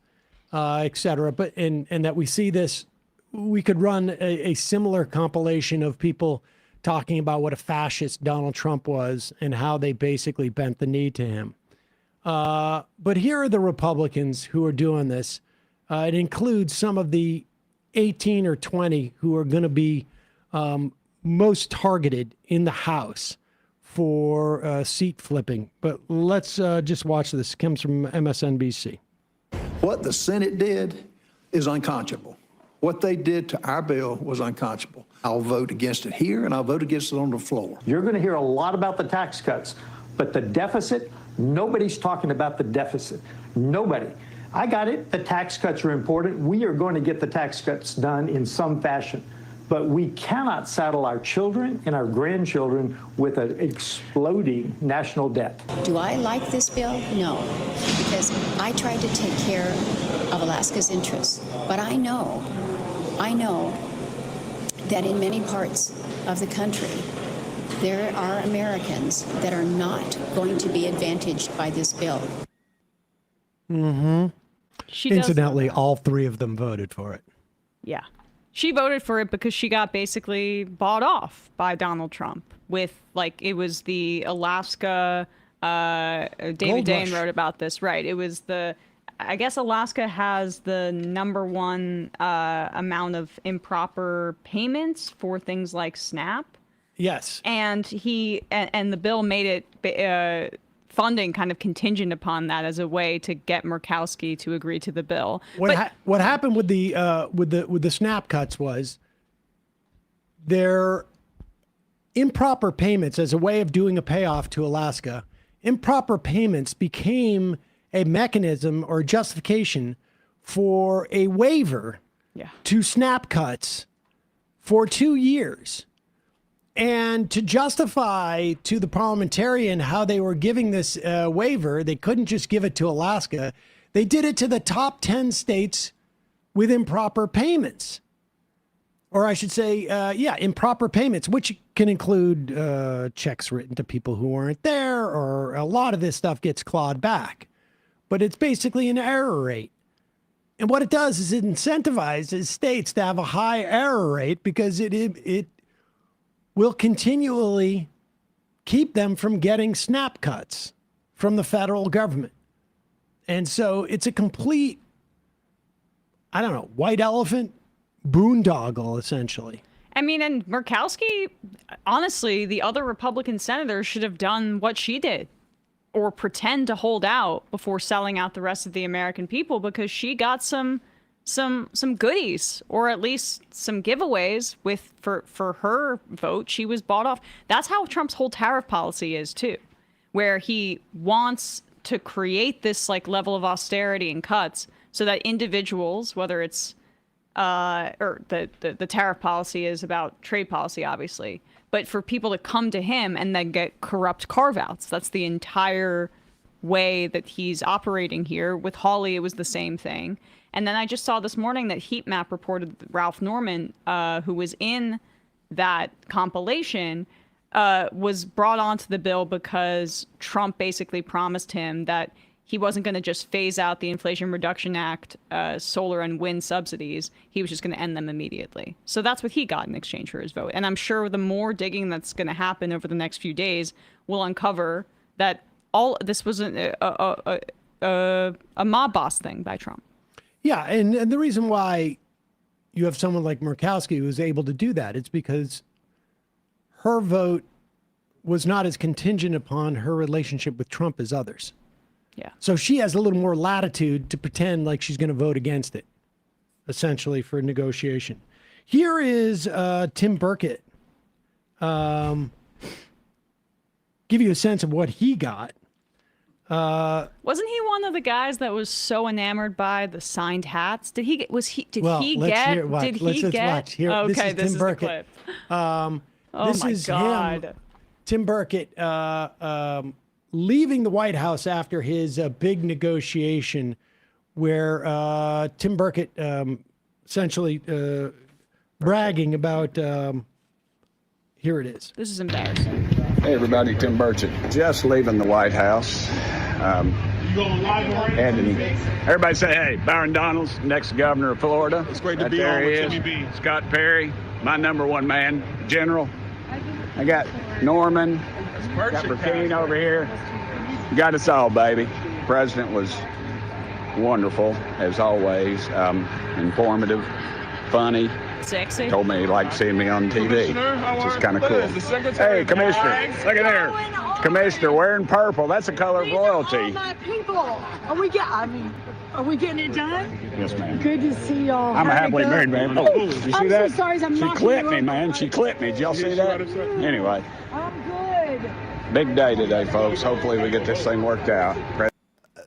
S1: et cetera. But and that we see this, we could run a similar compilation of people talking about what a fascist Donald Trump was and how they basically bent the knee to him. But here are the Republicans who are doing this. It includes some of the 18 or 20 who are going to be most targeted in the House for seat flipping. But let's just watch this. It comes from MSNBC.
S17: What the Senate did is unconscionable. What they did to our bill was unconscionable. I'll vote against it here, and I'll vote against it on the floor.
S18: You're going to hear a lot about the tax cuts, but the deficit, nobody's talking about the deficit. Nobody. I got it. The tax cuts are important. We are going to get the tax cuts done in some fashion. But we cannot saddle our children and our grandchildren with an exploding national debt.
S19: Do I like this bill? No, because I tried to take care of Alaska's interests. But I know that in many parts of the country, there are Americans that are not going to be advantaged by this bill.
S1: Mm-hmm. Incidentally,
S2: does
S1: all three of them voted for it.
S2: Yeah. She voted for it because she got basically bought off by Donald Trump with, like, it was the Alaska, David
S1: Gold
S2: Dane
S1: rush.
S2: wrote about this, right? It was I guess Alaska has the #1 amount of improper payments for things like SNAP.
S1: Yes.
S2: And the bill made it funding kind of contingent upon that as a way to get Murkowski to agree to the bill.
S1: What happened with the SNAP cuts was their improper payments as a way of doing a payoff to Alaska. Improper payments became a mechanism or justification for a waiver to SNAP cuts for 2 years. And to justify to the parliamentarian how they were giving this waiver, they couldn't just give it to Alaska. They did it to the top 10 states with improper payments. Or I should say, improper payments, which can include checks written to people who weren't there, or a lot of this stuff gets clawed back. But it's basically an error rate. And what it does is it incentivizes states to have a high error rate because it will continually keep them from getting snap cuts from the federal government. And so it's a complete, I don't know, white elephant boondoggle, essentially.
S2: I mean, and Murkowski, honestly, the other Republican senators should have done what she did or pretend to hold out before selling out the rest of the American people, because she got some goodies, or at least some giveaways for her vote. She was bought off. That's how Trump's whole tariff policy is too, where he wants to create this like level of austerity and cuts so that individuals, whether it's or the tariff policy is about trade policy, obviously, but for people to come to him and then get corrupt carve-outs. That's the entire way that he's operating here. With Hawley, it was the same thing. And then I just saw this morning that Heat Map reported that Ralph Norman, who was in that compilation, was brought onto the bill because Trump basically promised him that he wasn't going to just phase out the Inflation Reduction Act solar and wind subsidies. He was just going to end them immediately. So that's what he got in exchange for his vote. And I'm sure the more digging that's going to happen over the next few days will uncover that all this was a mob boss thing by Trump.
S1: Yeah, and the reason why you have someone like Murkowski who was able to do that, it's because her vote was not as contingent upon her relationship with Trump as others.
S2: Yeah.
S1: So she has a little more latitude to pretend like she's going to vote against it, essentially, for negotiation. Here is Tim Burchett. Give you a sense of what he got.
S2: Wasn't he one of the guys that was so enamored by the signed hats? Did he get? Was he? Did he get? Did he get?
S1: Watch. Here,
S2: okay, this is
S1: Tim Burchett.
S2: the clip.
S1: Oh
S2: my God.
S1: Him, Tim Burchett, leaving the White House after his big negotiation, where Tim Burchett essentially bragging about. Here it is.
S2: This is embarrassing.
S20: Hey everybody, Tim Burchett, just leaving the White House. Everybody say, hey, Byron Donalds, next governor of Florida. It's great to be on with Timmy B. Scott Perry, my number one man, general. I got Norman, got Burkeen over here. Got us all, baby. The president was wonderful, as always, informative, funny.
S2: Sexy.
S20: Told me he liked seeing me on TV, which is kind of cool. Hey, Commissioner, look at there. Commissioner wearing purple. That's the color of royalty.
S21: All my people. Are we getting it done?
S20: Yes, ma'am.
S21: Good to see y'all.
S20: I'm a happily married man. Oh, you see
S21: I'm
S20: that?
S21: so sorry.
S20: She clipped me, man. She clipped me. Did y'all see that? Anyway.
S21: I'm good.
S20: Big day today, folks. Hopefully we get this thing worked out.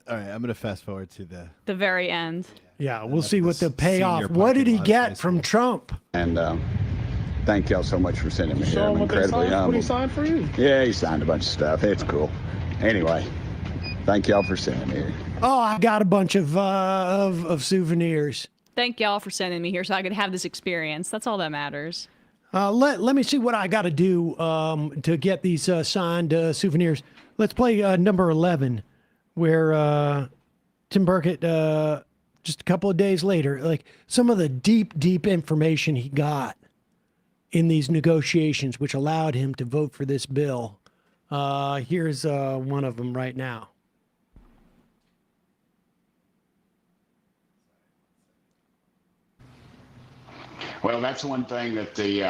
S8: All right, I'm going to fast forward to
S2: the very end.
S1: Yeah, we'll see what the payoff. What did he get from Trump?
S20: And thank y'all so much for sending me here. I'm incredibly humbled.
S21: What he signed for you?
S20: Yeah, he signed a bunch of stuff. It's cool. Anyway, thank y'all for sending me here.
S1: Oh, I got a bunch of souvenirs.
S2: Thank y'all for sending me here so I could have this experience. That's all that matters.
S1: Let me see what I got to do to get these signed souvenirs. Let's play number 11, where Tim Burchett, just a couple of days later, like some of the deep information he got in these negotiations, which allowed him to vote for this bill. Here's one of them right now.
S20: Well, that's one thing that the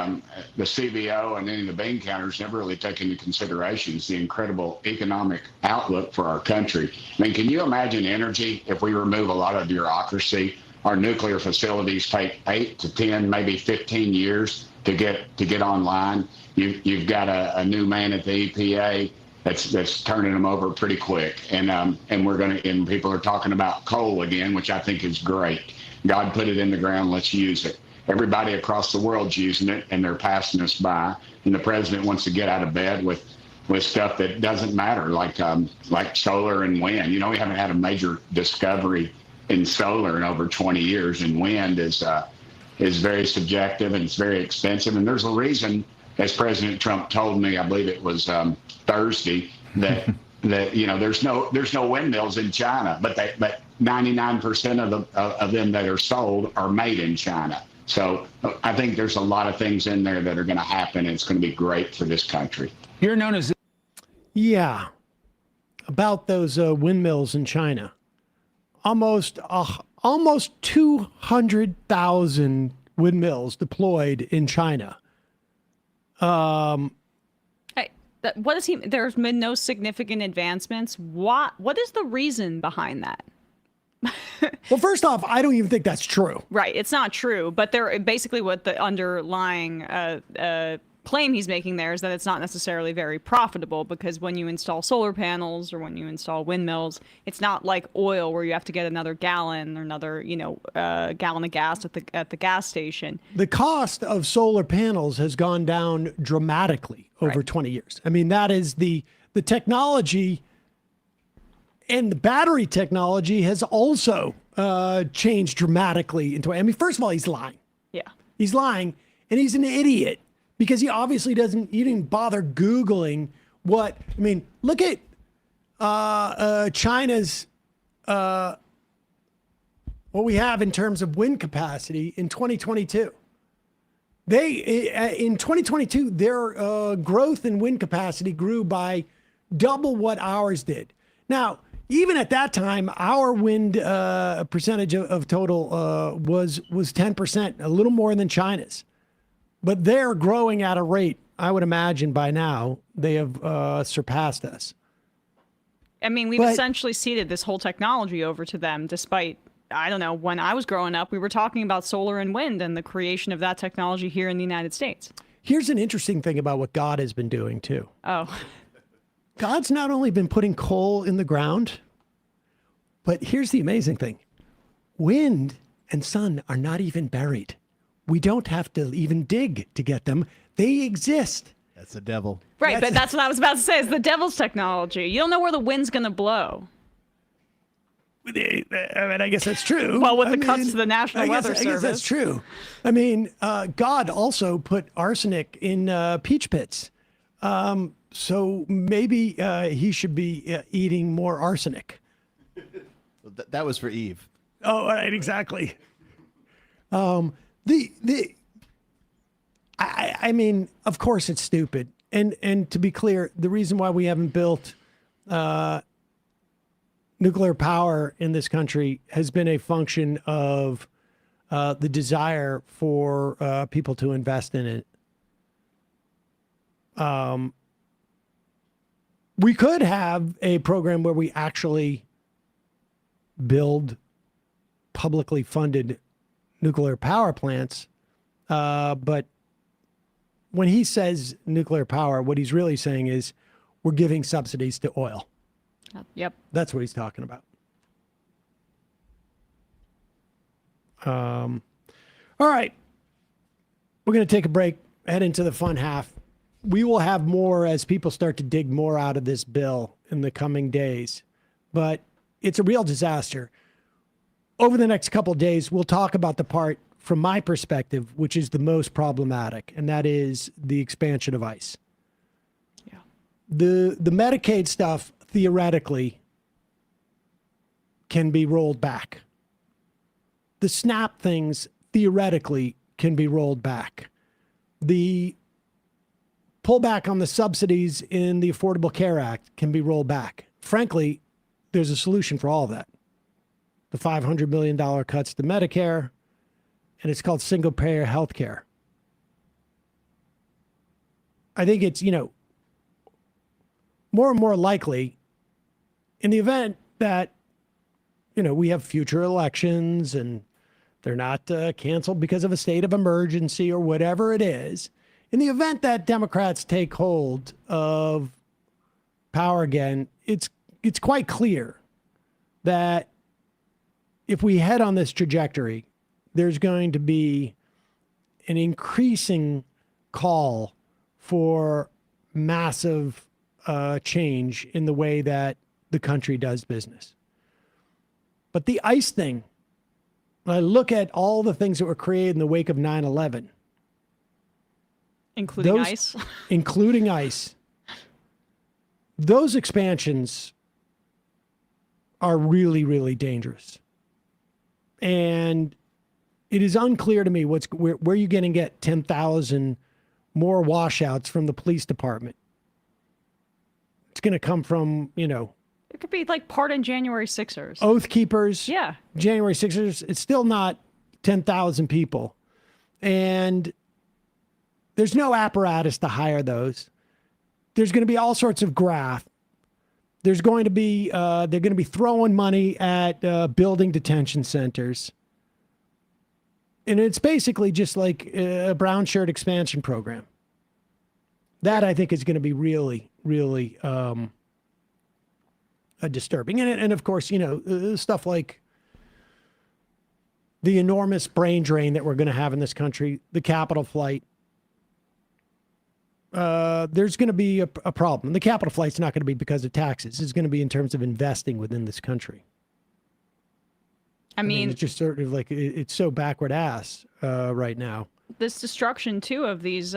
S20: CBO and any of the bean counters never really take into consideration is the incredible economic outlook for our country. I mean, can you imagine energy if we remove a lot of bureaucracy? Our nuclear facilities take 8 to 10, maybe 15 years to get online. You've got a new man at the EPA that's turning them over pretty quick, and people are talking about coal again, which I think is great. God put it in the ground. Let's use it. Everybody across the world's using it, and they're passing us by. And the president wants to get out of bed with stuff that doesn't matter, like solar and wind. You know, we haven't had a major discovery in solar in over 20 years, and wind is very subjective and it's very expensive. And there's a reason, as President Trump told me, I believe it was Thursday, that you know there's no windmills in China, but 99% of them that are sold are made in China. So I think there's a lot of things in there that are going to happen. And it's going to be great for this country.
S4: You're known as.
S1: Yeah. About those windmills in China. Almost 200,000 windmills deployed in China.
S2: What is he? There's been no significant advancements. What is the reason behind that?
S1: Well, first off, I don't even think that's true.
S2: Right, it's not true. But they're basically what the underlying claim he's making there is that it's not necessarily very profitable, because when you install solar panels or when you install windmills, it's not like oil where you have to get another gallon or another gallon of gas at the gas station.
S1: The cost of solar panels has gone down dramatically over 20 years. I mean, that is the technology, and the battery technology has also changed dramatically. I mean, first of all, he's lying.
S2: Yeah. He's
S1: lying, and he's an idiot because he obviously didn't bother Googling what, I mean, look at China's, what we have in terms of wind capacity in 2022. In 2022, their growth in wind capacity grew by double what ours did. Now, even at that time, our wind percentage of total was 10%, a little more than China's. But they're growing at a rate, I would imagine by now, they have surpassed us.
S2: I mean, we've essentially ceded this whole technology over to them, despite, I don't know, when I was growing up, we were talking about solar and wind and the creation of that technology here in the United States.
S1: Here's an interesting thing about what God has been doing, too.
S2: Oh.
S1: God's not only been putting coal in the ground, but here's the amazing thing. Wind and sun are not even buried. We don't have to even dig to get them. They exist.
S8: That's the devil.
S2: Right, but that's what I was about to say. It's the devil's technology. You don't know where the wind's going to blow.
S1: I mean, I guess that's true.
S2: Well, with the cuts to the National Weather Service.
S1: I guess that's true. I mean, God also put arsenic in peach pits. So maybe he should be eating more arsenic.
S8: That was for Eve.
S1: Oh, all right, exactly. I mean, of course it's stupid. And to be clear, the reason why we haven't built nuclear power in this country has been a function of the desire for people to invest in it. We could have a program where we actually build publicly funded nuclear power plants. But when he says nuclear power, what he's really saying is we're giving subsidies to oil.
S2: Yep.
S1: That's what he's talking about. All right. We're going to take a break, head into the fun half. We will have more as people start to dig more out of this bill in the coming days. But it's a real disaster. Over the next couple of days, we'll talk about the part, from my perspective, which is the most problematic, and that is the expansion of ICE.
S2: Yeah.
S1: The Medicaid stuff, theoretically, can be rolled back. The SNAP things, theoretically, can be rolled back. The pullback on the subsidies in the Affordable Care Act can be rolled back. Frankly, there's a solution for all of that. The $500 million cuts to Medicare, and it's called single-payer health care. I think it's, more and more likely in the event that, we have future elections and they're not canceled because of a state of emergency or whatever it is. In the event that Democrats take hold of power again, it's quite clear that if we head on this trajectory, there's going to be an increasing call for massive change in the way that the country does business. But the ICE thing, when I look at all the things that were created in the wake of 9/11,
S2: including ICE,
S1: including ICE, those expansions are really, really dangerous. And it is unclear to me where you're going to get 10,000 more washouts from the police department. It's going to come from,
S2: It could be like part in January Sixers.
S1: Oath Keepers.
S2: Yeah.
S1: January Sixers. It's still not 10,000 people. And there's no apparatus to hire those. There's going to be all sorts of graft. There's going to be, they're going to be throwing money at building detention centers. And it's basically just like a brown shirt expansion program. That I think is going to be really, really disturbing. And of course, stuff like the enormous brain drain that we're going to have in this country, the capital flight. There's going to be a problem. The capital flight's not going to be because of taxes. It's going to be in terms of investing within this country. I mean, it's just sort of like it's so backward ass right now.
S2: This destruction too of these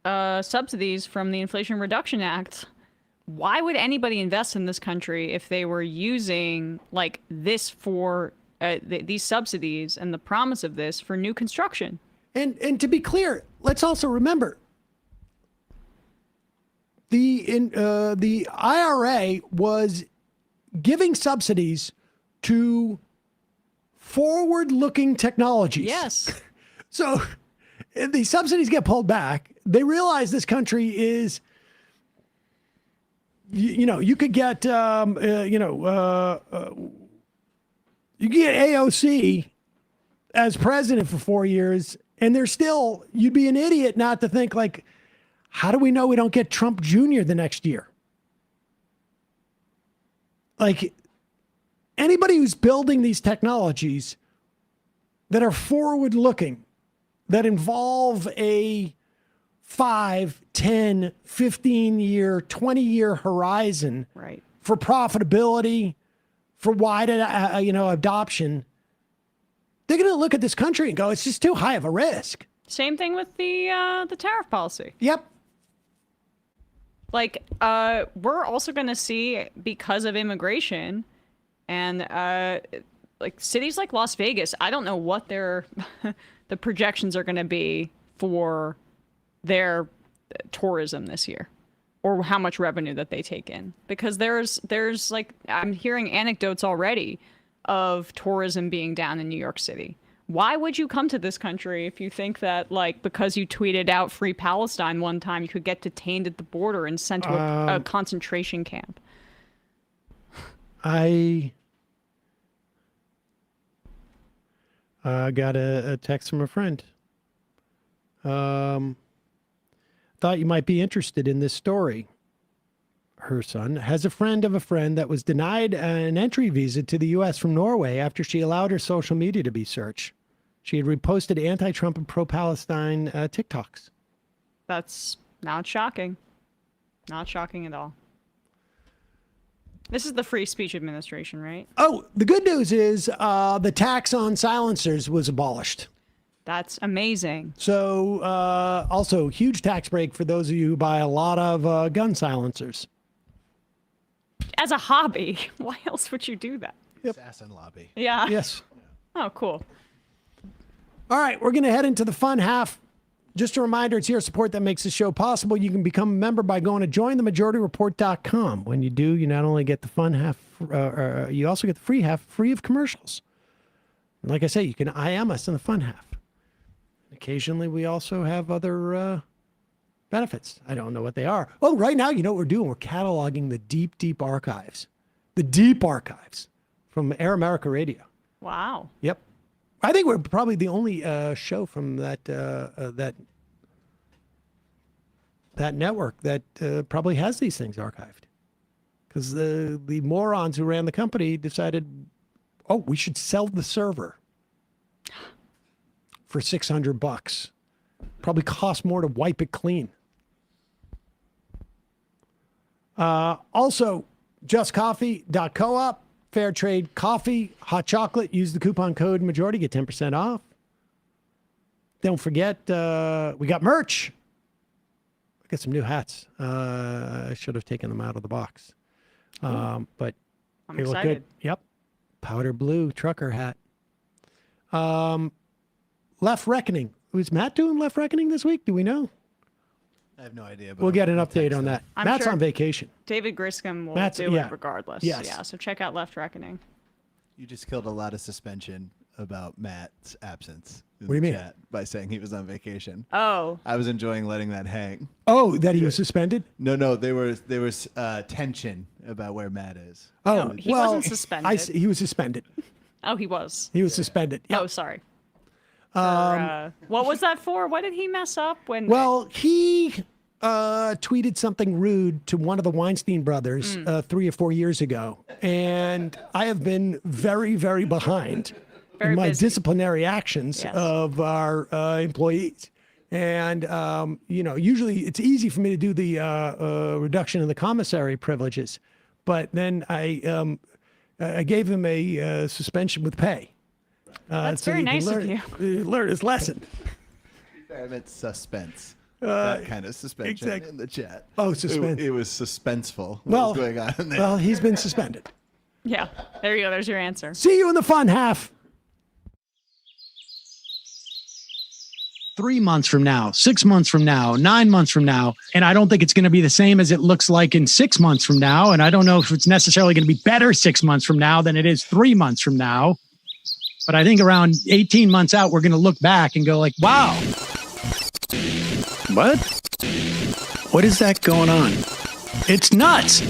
S2: subsidies from the Inflation Reduction Act. Why would anybody invest in this country if they were using like this for these subsidies and the promise of this for new construction?
S1: And to be clear, let's also remember the IRA was giving subsidies to forward-looking technologies.
S2: Yes.
S1: So if the subsidies get pulled back, they realize this country is, you could get, you could get AOC as president for 4 years, and you'd be an idiot not to think like, how do we know we don't get Trump Jr. the next year? Like, anybody who's building these technologies that are forward-looking, that involve a 5, 10, 15-year, 20-year horizon for profitability, for wide, adoption, they're going to look at this country and go, it's just too high of a risk.
S2: Same thing with the tariff policy.
S1: Yep.
S2: Like, we're also going to see, because of immigration and like cities like Las Vegas, I don't know what the projections are going to be for their tourism this year, or how much revenue that they take in, because there's like, I'm hearing anecdotes already of tourism being down in New York City. Why would you come to this country if you think that, like, because you tweeted out Free Palestine one time, you could get detained at the border and sent to a concentration camp?
S1: I got a text from a friend. Thought you might be interested in this story. Her son has a friend of a friend that was denied an entry visa to the U.S. from Norway after she allowed her social media to be searched. She had reposted anti-Trump and pro-Palestine TikToks.
S2: That's not shocking. Not shocking at all. This is the Free Speech Administration, right?
S1: Oh, the good news is the tax on silencers was abolished.
S2: That's amazing.
S1: So also huge tax break for those of you who buy a lot of gun silencers.
S2: As a hobby, why else would you do that?
S8: Assassin lobby.
S2: Yeah.
S1: Yes.
S2: Oh, cool.
S1: All right, we're going to head into the fun half. Just a reminder, it's your support that makes the show possible. You can become a member by going to jointhemajority.report.com. When you do, you not only get the fun half, you also get the free half free of commercials. And like I say, you can IM us in the fun half. Occasionally, we also have other benefits. I don't know what they are. Oh, right now, you know what we're doing? We're cataloging the deep, deep archives. The deep archives from Air America Radio.
S2: Wow.
S1: Yep. I think we're probably the only show from that network that probably has these things archived. Because the morons who ran the company decided, oh, we should sell the server for $600. Probably cost more to wipe it clean. Also, justcoffee.coop, fair trade coffee, hot chocolate. Use the coupon code majority, get 10% off. Don't forget, we got merch. I got some new hats. I should have taken them out of the box. But
S2: I'm
S1: they look
S2: excited.
S1: good. Yep. Powder blue trucker hat. Left Reckoning. Was Matt doing Left Reckoning this week? Do we know?
S8: I have no idea. But
S1: We'll get an
S8: I'll
S1: update
S8: text
S1: on
S8: him.
S1: that.
S2: I'm
S1: Matt's
S2: sure
S1: on vacation.
S2: David Griscom will
S1: Matt's-
S2: do
S1: yeah.
S2: it regardless.
S1: Yes.
S2: Yeah, so check out Left Reckoning.
S8: You just killed a lot of suspension about Matt's absence. In
S1: What do you
S8: the
S1: mean?
S8: Chat by saying he was on vacation.
S2: Oh.
S8: I was enjoying letting that hang.
S1: Oh, that he was suspended?
S8: No, there was tension about where Matt is.
S1: Oh,
S2: No, he
S1: well,
S2: wasn't suspended.
S1: he was suspended.
S2: Oh, he was.
S1: He was suspended. Yeah.
S2: Oh, sorry. What was that for? What did he mess up when?
S1: Well, he tweeted something rude to one of the Weinstein brothers 3 or 4 years ago, and I have been very, very behind
S2: Very
S1: in my
S2: busy.
S1: disciplinary actions
S2: Yes.
S1: of our employees. And usually it's easy for me to do the reduction in the commissary privileges, but then I gave him a suspension with pay.
S2: That's
S1: so
S2: very
S1: he can
S2: nice of
S1: learn,
S2: you.
S1: Learn his lesson.
S8: I meant suspense. That kind of suspension
S1: exact-
S8: in the chat.
S1: Oh, suspense.
S8: It was suspenseful. What
S1: Well,
S8: was going on in there?
S1: well, he's been suspended.
S2: Yeah, there you go. There's your answer.
S1: See you in the fun half.
S4: 3 months from now, 6 months from now, 9 months from now. And I don't think it's going to be the same as it looks like in 6 months from now. And I don't know if it's necessarily going to be better 6 months from now than it is 3 months from now. But I think around 18 months out, we're going to look back and go like, wow. What? What is that going on? It's nuts.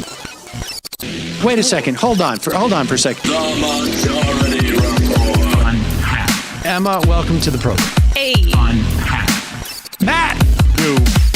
S4: Wait a second. Hold on for a second.
S3: The Majority Report.
S4: Emma, welcome to the program.
S2: Hey.
S4: Matt.